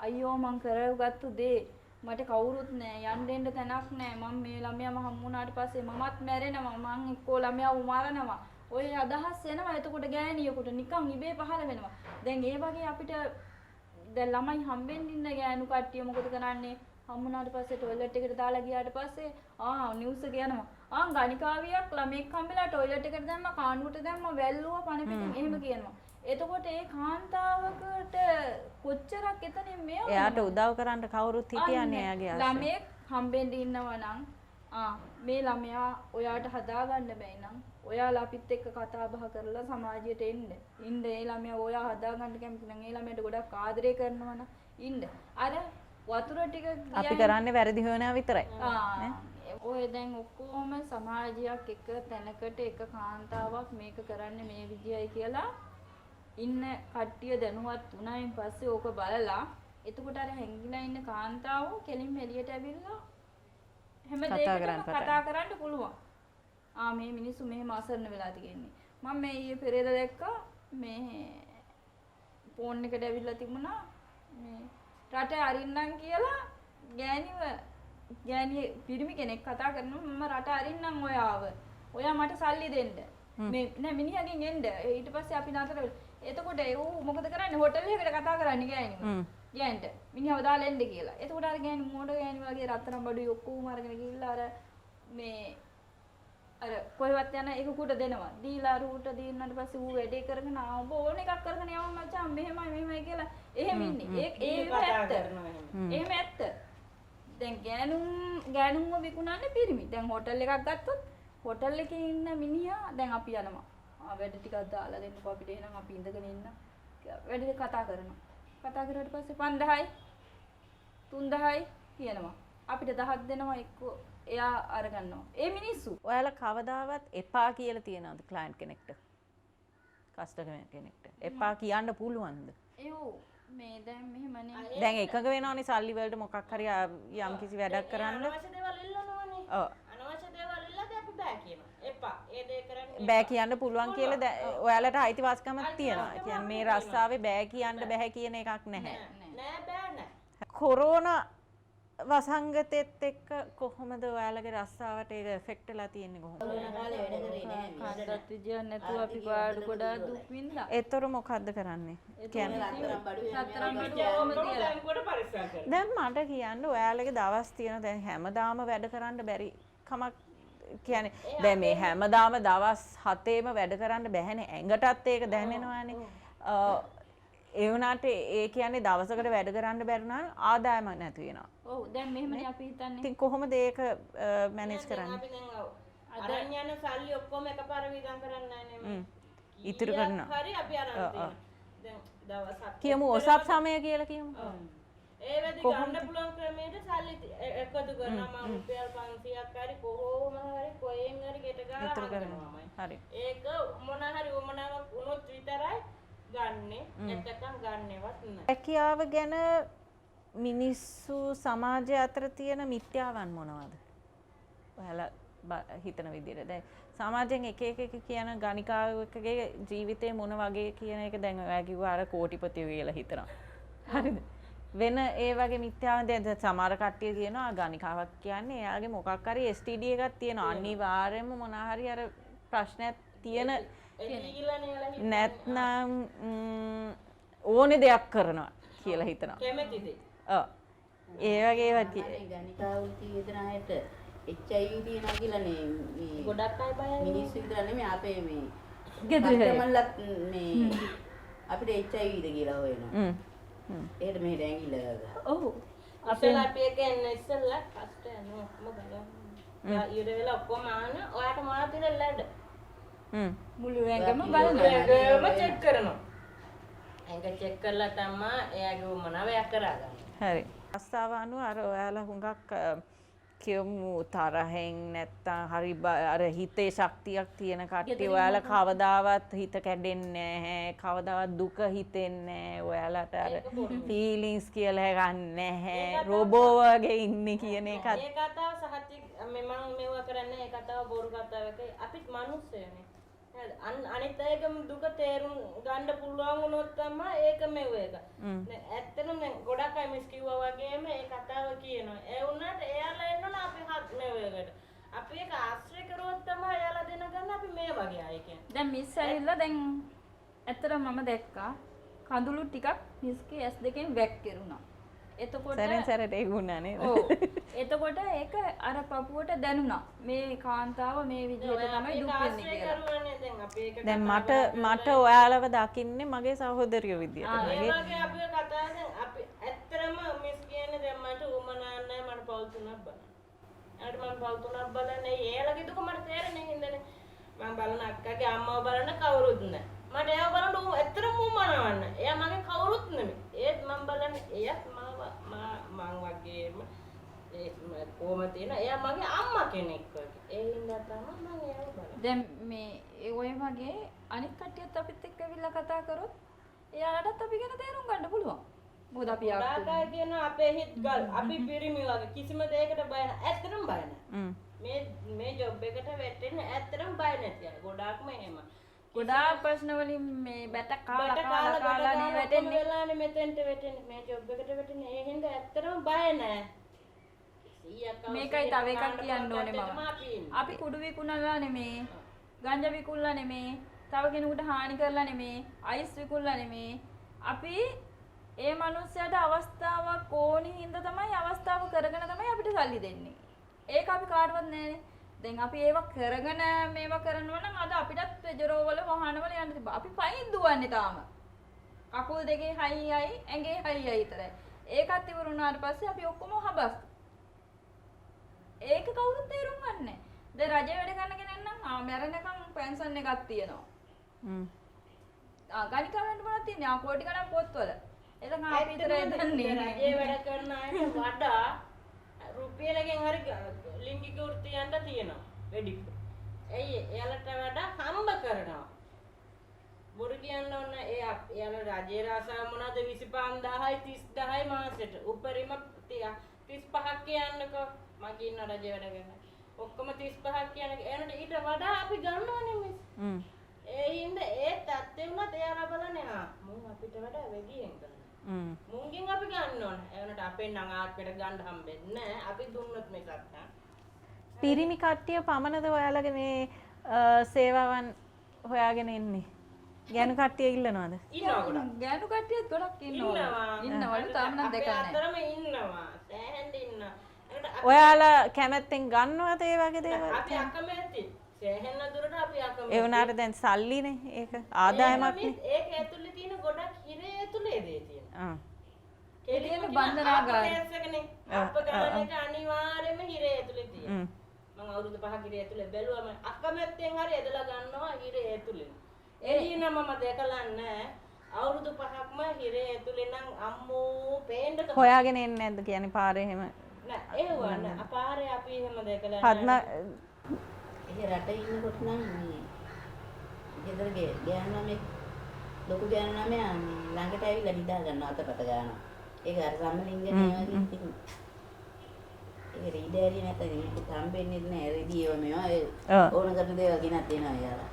අයියෝ මං කරගත්තු දේ මට කවුරුත් නෑ යන්න දෙන්න තැනක් නෑ මම මේ ළමයාම හම්බුනාට පස්සේ මමත් මැරෙනවා මං එක්කෝ ළමයාව මරනවා ඔය අදහස් එනවා එතකොට ගෑණියෙකුට නිකන් ඉබේ පහළ වෙනවා දැන් ඒ වගේ අපිට දැන් ළමයි හම්බෙන්න ඉන්න ගෑනු කට්ටිය මොකද කරන්නේ හම්බුනාට පස්සේ টয়ලට් එකට දාලා ගියාට පස්සේ නිවුස් එක යනවා ගණිකාවියක් ළමෙක් හම්බෙලා টয়ලට් එකට දැම්මා කාණුවට දැම්මා වැල්ලුවා පණ පිටින් එහෙම කියනවා එතකොට ඒ කාන්තාවකට කොච්චරක් එතනින් මෙයා එයාට උදව් කරන්න කවුරුත් හිටියන්නේ එයාගේ ආසෙ. ළමෙක් හම්බෙන්න ඉන්නවා නම් මේ ළමයා ඔයාට හදාගන්න බැයි නම් ඔයාලා අපිත් එක්ක කතා බහ කරලා සමාජයට එන්න. ඉන්න ඒ ළමයා ඔයා හදාගන්න කැමති නම් ඒ ළමයාට ගොඩක් ආදරය කරනවා නම් ඉන්න. අර වතුර ටික අපි කරන්නේ වැරදි හොයනවා විතරයි. ඔය දැන් ඔක්කොම සමාජයක් එක තැනකට එක කාන්තාවක් මේක කරන්නේ මේ විදියයි කියලා ඉන්න කට්ටිය දැනුවත් වුණායින් පස්සේ ඕක බලලා එතකොට අර හැංගිලා ඉන්න කාන්තාව කෙලින්ම එළියට ඇවිල්ලා හැම දෙයකටම කතා කරන්න පුළුවන්. මේ මිනිස්සු මෙහෙම අසරණ වෙලා තියෙන්නේ. මම මේ ඊයේ පෙරේද දැක්කා මේ ෆෝන් එකට ඇවිල්ලා තිබුණා මේ රටේ අරින්නම් කියලා ගෑණිය පිරිමි කෙනෙක් කතා කරනවා මම රට අරින්නම් ඔයාව. ඔයා මට සල්ලි දෙන්න. මේ නෑ මිනිහගෙන් එන්න. ඊට පස්සේ අපි නතර වෙලා එතකොට ඌ මොකද කරන්නේ හොටල් එකකට කතා කරන්නේ ගෑණිම. ගෑන්ට මිනිහව දාලා එන්න කියලා. එතකොට අර ගෑණි මොඩ ගෑණි වගේ රත්තරන් බඩුයි ඔක්කොම අරගෙන ගිහිල්ලා අර මේ අර කොහෙවත් යන එකකට දෙනවා. දීලා රූට දීන්නට පස්සේ ඌ වැඩේ කරගෙන උඹ ඕන එකක් කරගෙන යවන්න මචං මෙහෙමයි කියලා එහෙම ඉන්නේ. ඒක ඇත්ත. එහෙම ඇත්ත. දැන් ගෑනුන්ව විකුණන්නේ පිරිමි. දැන් හොටල් එකක් ගත්තොත් හොටල් එකේ ඉන්න මිනිහා දැන් අපි යනවා. වැඩ ටිකක් දාලා දෙන්නකෝ අපිට එහෙනම් අපි ඉඳගෙන ඉන්න. වැඩ කතා කරනවා. කතා කරාට පස්සේ 5000යි 3000යි කියනවා. අපිට 1000ක් දෙනවා එක්කෝ එයා අරගන්නවා. ඒ මිනිස්සු ඔයාලා කවදාවත් එපා කියලා තියනවද ක්ලයන්ට් කෙනෙක්ට? කස්ටමර් කෙනෙක්ට. එපා කියන්න පුළුවන්ද? මේ දැන් මෙහෙමනේ. දැන් එකඟ වෙනවනේ සල්ලි වලට මොකක් හරි යම් කිසි වැඩක් කරන්න. අනවශ්‍ය දේවල් ඉල්ලනවනේ. ඔව්. අනවශ්‍ය දේවල් ඉල්ලද්දී අපි බෑ කියනවා. එපා. ඒ දේ කරන්න බෑ කියන්න පුළුවන් කියලා ඔයාලට අයිතිවාසිකමක් තියෙනවා. කියන්නේ මේ රස්සාවේ බෑ කියන්න බෑ කියන එකක් නැහැ. නෑ බෑ නෑ. කොරෝනා වසංගතෙත් එක්ක කොහොමද ඔයාලගේ රස්සාවට ඒක එෆෙක්ට් වෙලා තියෙන්නේ කොහොමද? කොරෝනා කාලේ වැඩ කරේ නෑ. කාටවත් විදියක් නැතුව අපි පාඩු ගොඩාක් දුක් විඳා. ඒතර මොකද්ද කරන්නේ? කියන්නේ රත්තරන් බඩු ඕම තියලා දැන් මට කියන්න ඔයාලගේ දවස් තියෙන දැන් හැමදාම වැඩ කරන්න බැරි කමක් කියන්නේ දැන් මේ හැමදාම දවස් 7ේම වැඩ කරන්න බැහැනේ ඇඟටත් ඒක දැනෙනවානේ ඒ වුණාට ඒ කියන්නේ දවසකට වැඩ කරන්න බැරි නම් ආදායම නැති වෙනවා. ඔව් දැන් මෙහෙමනේ අපි හිතන්නේ. ඉතින් කොහොමද ඒක මැනේජ් කරන්නේ? අපි දැන් අරන් යන සල්ලි ඔක්කොම එකපාර වියදම් කරන්නේ නැහැ නේ. ඉතුරු කරනවා. හරි අපි අරන් තියෙනවා. දැන් දවස් 7 කියමු ඔසප් සමය කියලා කියමු. ඒ වැඩි ගන්න පුළුවන් ක්‍රමයට සල්ලි එකතු කරනවා මම රුපියල් 500ක් හරි කොහොම හරි කොහෙන් හරි ගෙට ගාලා ඉතුරු කරනවා. හරි. ඒක මොන හරි වමනාවක් වුණොත් විතරයි ගන්නෙ. නැත්නම් ගන්නෙවත් නැහැ. හැකියාව ගැන මිනිස්සු සමාජය අතර තියෙන මිත්‍යාවන් මොනවද? ඔයාලා හිතන විදිහට දැන් සමාජයෙන් එක කියන ගණිකාවකගේ ජීවිතේ මොන වගේ කියන එක දැන් ඔයා කිව්වා අර කෝටිපතිය කියලා හිතනවා. හරිද? වෙන ඒ වගේ මිත්‍යාවන් දැන් සමහර කට්ටිය කියනවා ගණිකාවක් කියන්නේ එයාගේ මොකක් හරි STD එකක් තියෙනවා. අනිවාර්යයෙන්ම මොන හරි අර ප්‍රශ්නයක් තියෙන එතිගිලානේ යාලා හිතන්නේ. නැත්නම් ඕනේ දෙයක් කරනවා කියලා හිතනවා. කැමැතිද? ඔව්. ඒ වගේ ඒවා ගණිකාවුල් තියෙන අයට HIV තියෙනවා කියලානේ මේ ගොඩක් අය බයයි. මිනිස්සු විතර නෙමෙයි අපේ මේ ගෙදර කස්ටමර්ලත් මේ අපිට HIVද කියලා හොයනවා. ඒකට මෙහෙට ඇඟිල්ල ගහලා. ඔව් අපේ අපි එක එන්න ඉස්සෙල්ලා කස්ට යනවා ඔක්කොම බලන්න. ඊට වෙලා ඔක්කොම ආන ඔයාට මොනවද තියෙන ලැඩ? මුළු ඇඟම බලනවා. ඒකම චෙක් කරනවා. ඇඟ චෙක් කරලා තමයි එයාගේ මොනව යක් කරගන්න. හරි. අස්සාව අනුව අර ඔයාලා හුඟක් කියමු තරහෙන් නැත්තම් හරි අර හිතේ ශක්තියක් තියෙන කට්ටිය ඔයාලා කවදාවත් හිත කැඩෙන්නේ නැහැ. කවදාවත් දුක හිතෙන්නේ නැහැ. ඔයාලට අර ෆීලිංස් කියලා එකක් නැහැ. රොබෝ වගේ ඉන්නේ කියන එකත් ඒ කතාව සහතික මම මෙව කරන්නේ ඒ කතාව බොරු කතාවක අපිත් මිනිස්සුනේ. අනිත් අයගම දුක තේරුම් ගන්න පුළුවන් වුණොත් තමයි ඒක මෙව එක. ඇත්තටම දැන් ගොඩක් අය මිස් කිව්වා වගේම ඒ කතාව කියනවා. ඒ වුණාට එයාලා එන්නන අපි හත් මෙව එකට. අපි ඒක ආශ්‍රය කරුවොත් තමයි එයාලා දෙන ගන්න අපි මේ වගේ අය කියන්නේ. දැන් මිස් ඇවිල්ලා දැන් ඇත්තටම මම දැක්කා කඳුළු ටිකක් මිස්ගේ ඇස් දෙකෙන් වැක්කිරුණා. එතකොට සැරෙන් සැරට ඒ වුණා නේද? ඔව්. එතකොට ඒක අර පපුවට දැනුණා. මේ කාන්තාව මේ විදිහට තමයි දුක් වෙන්නේ කියලා. කරුවානේ දැන් අපි ඒක දැන් මට ඔයාලව දකින්නේ මගේ සහෝදරියෝ විදියට. ඒ වගේ අපි කතා දැන් අපි ඇත්තරම මිස් කියන්නේ දැන් මට උමනා නැහැ මට පවුල් තුනක් බලන්න. ඊට මම පවුල් තුනක් බලන්නේ ඒලගේ දුක මට තේරෙන්නේ හින්දානේ. මම බලන අක්කගේ අම්මව බලන කවුරුත් නැහැ. මට එයාව බලන්න ඇත්තරම උමනාවන්න. එයා මගේ කවුරුත් නෙමෙයි. ඒත් මම බලන්නේ එයත් මං වගේම ඒ කොහොම තියෙන එයා මගේ අම්මා කෙනෙක් වගේ. ඒ හින්දා තමයි මම එයාව බලන්නේ. දැන් මේ ඔය වගේ අනිත් කට්ටියත් අපිත් එක්ක ඇවිල්ලා කතා කරොත් එයාලටත් අපි ගැන තේරුම් ගන්න පුළුවන්. මොකද අපි ඩාටා කියන අපේ හිත් ගල් අපි පිරිමි වගේ කිසිම දෙයකට බය නැහැ. ඇත්තටම බය නැහැ. මේ ජොබ් එකට වැටෙන්න ඇත්තටම බය නැති අය. ගොඩාක්ම එහෙම. ගොඩාක් ප්‍රශ්න වලින් මේ බැට කාලා නේ වැටෙන්නේ. වෙලානේ මෙතෙන්ට වැටෙන්නේ. මේ ජොබ් එකට වැටෙන්නේ. ඒ හින්දා ඇත්තටම බය නැහැ. මේකයි තව එකක් කියන්න ඕනේ මම. අපි කුඩු විකුණලා නෙමේ. ගංජා විකුණලා නෙමේ. තව කෙනෙකුට හානි කරලා නෙමේ. අයිස් විකුණලා නෙමේ. අපි ඒ මනුස්සයාට අවස්ථාවක් ඕනි හින්දා තමයි අවස්ථාව කරගෙන තමයි අපිට සල්ලි දෙන්නේ. ඒක අපි කාටවත් නෑනේ. දැන් අපි ඒව කරගෙන මේවා කරනවා නම් අද අපිටත් පෙජරෝ වල වාහනවල යන්න තිබ්බා. අපි පයින් දුවන්නේ තාම. කකුල් දෙකේ හයියයි ඇඟේ හයියයි විතරයි. ඒකත් ඉවරුණාට පස්සේ අපි ඔක්කොම හබස්. ඒක කවුරුත් තේරුම් ගන්නෑ. දැන් රජේ වැඩ කරන කෙනෙක් නම් මැරෙනකම් පෙන්ෂන් එකක් තියෙනවා. ගණිකාවෙන්ට මොනවද තියෙන්නේ? කෝටි ගණන් පොත්වල. එතන අපි විතරයි දන්නේ. රජේ වැඩ කරන අයට වඩා රුපියලකින් හරි ලිංගික වෘත්තියන්ට තියෙනවා වැඩිපුර. එයාලට වඩා හම්බ කරනවා. බොරු කියන්න ඕන එයාලා රජේ රාසා මොනවද 25000යි 30000යි මාසෙට. උපරිම 35ක් කියන්නකෝ. මගේ ඉන්න රජේ වැඩ කරන. ඔක්කොම 35ක් කියන්නේ එනට ඊට වඩා අපි ගන්නවනේ මිස්. ඒ හින්දා ඒ තත්ත්වෙ වුණත් එයාලා බලන්නේ මුන් අපිට වඩා වැඩියෙන් කරනවා. මුන්ගෙන් අපි ගන්න ඕන. එවනට අපෙන් නම් ආත්මයට ගන්න හම්බෙන්නේ නැහැ. අපි දුන්නොත් මේකත් නා. පිරිමි කට්ටිය පමණද ඔයාලගේ මේ සේවාවන් හොයාගෙන ඉන්නේ? ගෑනු කට්ටිය ඉල්ලනවද? ඉන්නවා ගොඩක්. ගෑනු කට්ටියත් ගොඩක් ඉන්නවා. ඉන්නවලු තාම නම් දෙකක් නැහැ. අතරම ඉන්නවා. සෑහෙන්න ඉන්නවා. ඔයාලා කැමැත්තෙන් ගන්නවද ඒ වගේ දේවල්? අපි අකමැති. සෑහෙන්න දුරට අපි අකමැති. ඒ වුණාට දැන් සල්ලිනේ ඒක ආදායමක් නේ. ඒක ඇතුලේ තියෙන ගොඩක් හිරේ ඇතුලේ දේ තියෙනවා. එළියට බන්ධනාගාර. අප ගන්න එක අනිවාර්යයෙන්ම හිරේ ඇතුලේ තියෙනවා. මම අවුරුදු 5ක් හිරේ ඇතුලේ බැලුවම අකමැත්තෙන් හරි ඇදලා ගන්නවා හිරේ ඇතුලේ. එළිය නම් මම දැකලා නැහැ. අවුරුදු 5ක්ම හිරේ ඇතුලේ නම් අම්මෝ පේන්න හොයාගෙන එන්නේ නැද්ද කියන්නේ පාරේ එහෙම? නෑ ඒ වුණා අපාරේ අපි එහෙම දැකලා පද්ම ඒ රටේ ඉන්නකොට නම් මේ ගෙදර ගෑනුමේ ලොකු ගෑනුමේ ළඟට ඇවිල්ලා නිදා ගන්නවා අතපත ගන්නවා. ඒක අර සම්මලින්ගනේ වගේ ඉතින් ඒ රීඩරි නැත්නම් මේක හම්බෙන්නේ නැහැ රෙඩියෝ මේවා ඕන කරන දේවල් ගෙනත් දෙනවා යාලා.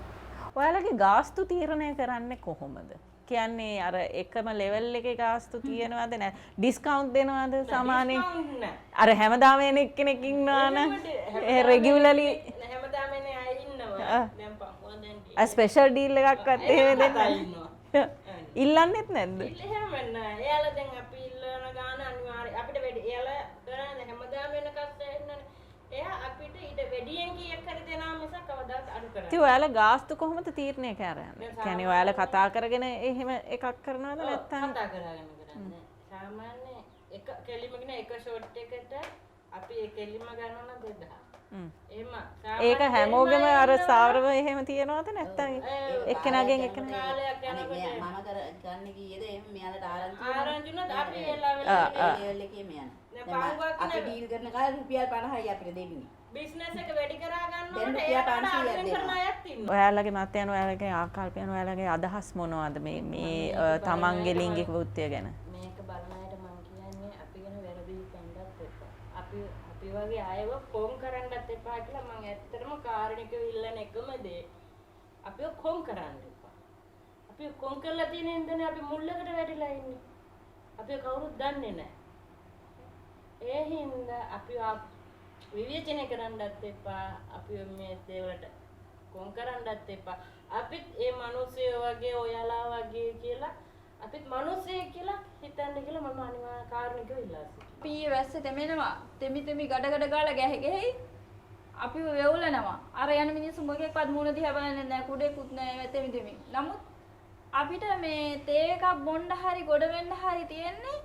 ඔයාලගේ ගාස්තු තීරණය කරන්නේ කොහොමද? කියන්නේ අර එකම ලෙවල් එකේ ගාස්තු තියනවද නැ ඩිස්කවුන්ට් දෙනවද සාමාන්‍යයෙන්? අර හැමදාම එන එක්කෙනෙක් ඉන්නවනම් රෙගියුලර්ලි හැමදාම එන අය ඉන්නවා. දැන් පහුවෙන් දැන් ස්පෙෂල් ඩීල් එකක්වත් එහෙම දෙන්න ඉල්ලන්නෙත් නැද්ද? එහෙම නෑ. එයාලා දැන් අපි ඉල්ලන ගාන අනිවාර්ය අපිට වැඩි එයාලා කරන්නේ හැමදාම වෙන කස්සේ ඉන්නනේ. එයා අපිට ඊට වැඩියෙන් කීයක් හරි දෙනවා මිසක් කවදාවත් අඩු කරන්නේ ඉතින් ඔයාලා ගාස්තු කොහොමද තීරණය කරන්නේ? කියන්නේ ඔයාලා කතා කරගෙන එහෙම එකක් කරනවද නැත්නම් කතා කරගෙන කරන්නේ. සාමාන්‍ය එක කෙලිම කියන එක ෂොට් එකට අපි ඒ කෙලිම ගන්නවා නම් 2000. එහෙම ඒක හැමෝගෙම අර ස්ථාවරව එහෙම තියනවද නැත්නම් එක්කෙනාගෙන් එක්කෙනා කාලයක් යනකොට මම ගන්න කීයද එහෙම මෙයාලට ආරංචි ආරංචි වුණත් අපි වෙලා ලෙවල් එකේ මෙයන්. අපි ඩීල් කරන කාලේ රුපියල් 50යි අපිට දෙන්නේ. බිස්නස් එක වැඩි කරා දැන් ගන්නකොට රුපියල් ඒකට 500ක් අඩුවෙන් කරන දෙනවා. අයත් ඉන්නවා. ඔයාලගේ මතයන් ඔයාලගේ ආකල්පයන් ඔයාලගේ අදහස් මොනවද මේ තමන්ගේ ලිංගික වෘත්තිය ගැන? මේක බලන අයට මම කියන්නේ අපි ගැන වැරදි හිතන්නත් එපා. අපි වගේ අයව කොම් කරන්නත් එපා කියලා මම ඇත්තටම කාරණිකව ඉල්ලන එකම දේ. අපිව කොම් කරන්න එපා. අපි කොම් කරලා තියෙන ඉඳනේ අපි මුල්ලකට වැටිලා ඉන්නේ. අපි කවුරුත් දන්නේ නැහැ. ඒ හින්දා අපි විවේචනය කරන්නත් එපා. අපි මේ දේවල්ට කොම් කරන්නත් එපා. අපිත් ඒ මිනිස්සු වගේ ඔයාලා වගේ කියලා අපිත් මිනිස්සෙක් කියලා හිතන්න කියලා මම අනිවාර්ය කාරණිකව ඉල්ලා සිටිනවා. අපි වැස්ස තෙමෙනවා. තෙමි ගඩ ගාලා ගැහෙ අපි වෙවුලනවා. අර යන මිනිස්සු මොකෙක්වත් මූණ දිහා බලන්නේ නැහැ. කුඩේකුත් නැහැ තෙමි. නමුත් අපිට මේ තේ එකක් බොන්න හරි ගොඩ වෙන්න හරි තියෙන්නේ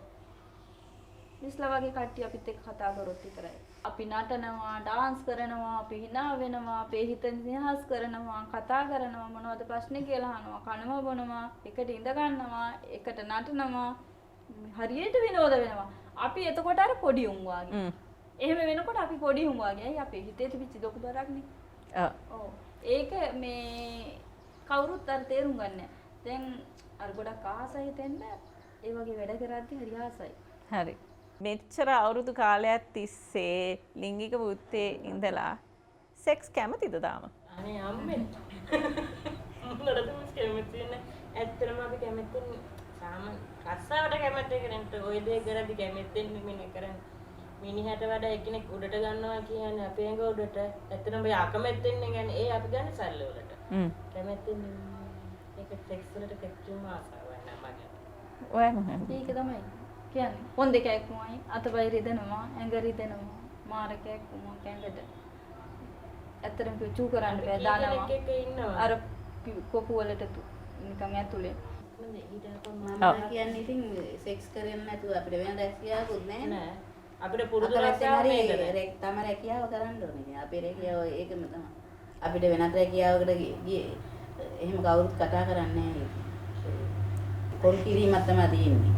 මිස්ලා වගේ කට්ටිය අපිත් එක්ක කතා කරොත් විතරයි. අපි නටනවා, ඩාන්ස් කරනවා, අපි hina වෙනවා, අපේ හිත නිදහස් කරනවා, කතා කරනවා, මොනවද ප්‍රශ්නේ කියලා අහනවා, කනවා බොනවා, එකට ඉඳ ගන්නවා, එකට නටනවා, හරියට විනෝද වෙනවා. අපි එතකොට අර පොඩි උන් වාගේ. එහෙම වෙනකොට අපි පොඩි උන් වාගේ. අයි අපේ හිතේ තිබිච්ච ලොකු බරක්නේ. ඔව්. ඒක මේ කවුරුත් අර තේරුම් ගන්න නැහැ. දැන් අර ගොඩක් ආසයි හිතෙන්න ඒ වගේ වැඩ කරද්දි හරි ආසයි. හරි. මෙච්චර අවුරුදු කාලයක් තිස්සේ ලිංගික වෘත්තේ ඉඳලා සෙක්ස් කැමතිද තාම? අනේ අම්මේ. මොනවද මිස් කැමති නැහැ. ඇත්තටම අපි කැමතින් සාමාන්‍ය රස්සාවට කැමති කෙනෙක්ට ওই දේ කරද්දි කැමතින් මිනිහ කරන්නේ. මිනිහට වඩා එක්කෙනෙක් උඩට ගන්නවා කියන්නේ අපේ ඇඟ උඩට. ඇත්තටම ඔය අකමැත්තෙන් කියන්නේ ඒ අපි ගන්න සල්ලි වලට. කැමතින් ඒක සෙක්ස් වලට කෙච්චුම ආසාවක් නෑ මගේ. ඔය මොකක්ද? ඒක තමයි කියන්නේ. පොන් දෙක එක්කමයි අතපය රිදෙනවා, ඇඟ රිදෙනවා, මාරකයක් වුණා කැඟට. ඇත්තටම චූ කරන්න බෑ දානවා. එක ඉන්නවා. අර කොපු වලට නිකන් ඇතුලේ. මම කියන්නේ ඉතින් සෙක්ස් කරන්නේ නැතුව අපිට වෙන රැකියාවකුත් නැහැ නෑ. අපිට පුරුදු රස්සාව නේද? තම රැකියාව කරන්න ඕනේ. අපේ රැකියාව ඒකම තමයි. අපිට වෙනත් රැකියාවකට ගියේ එහෙම කවුරුත් කතා කරන්නේ නැහැ. කොල් කිරීමක් තමයි තියෙන්නේ.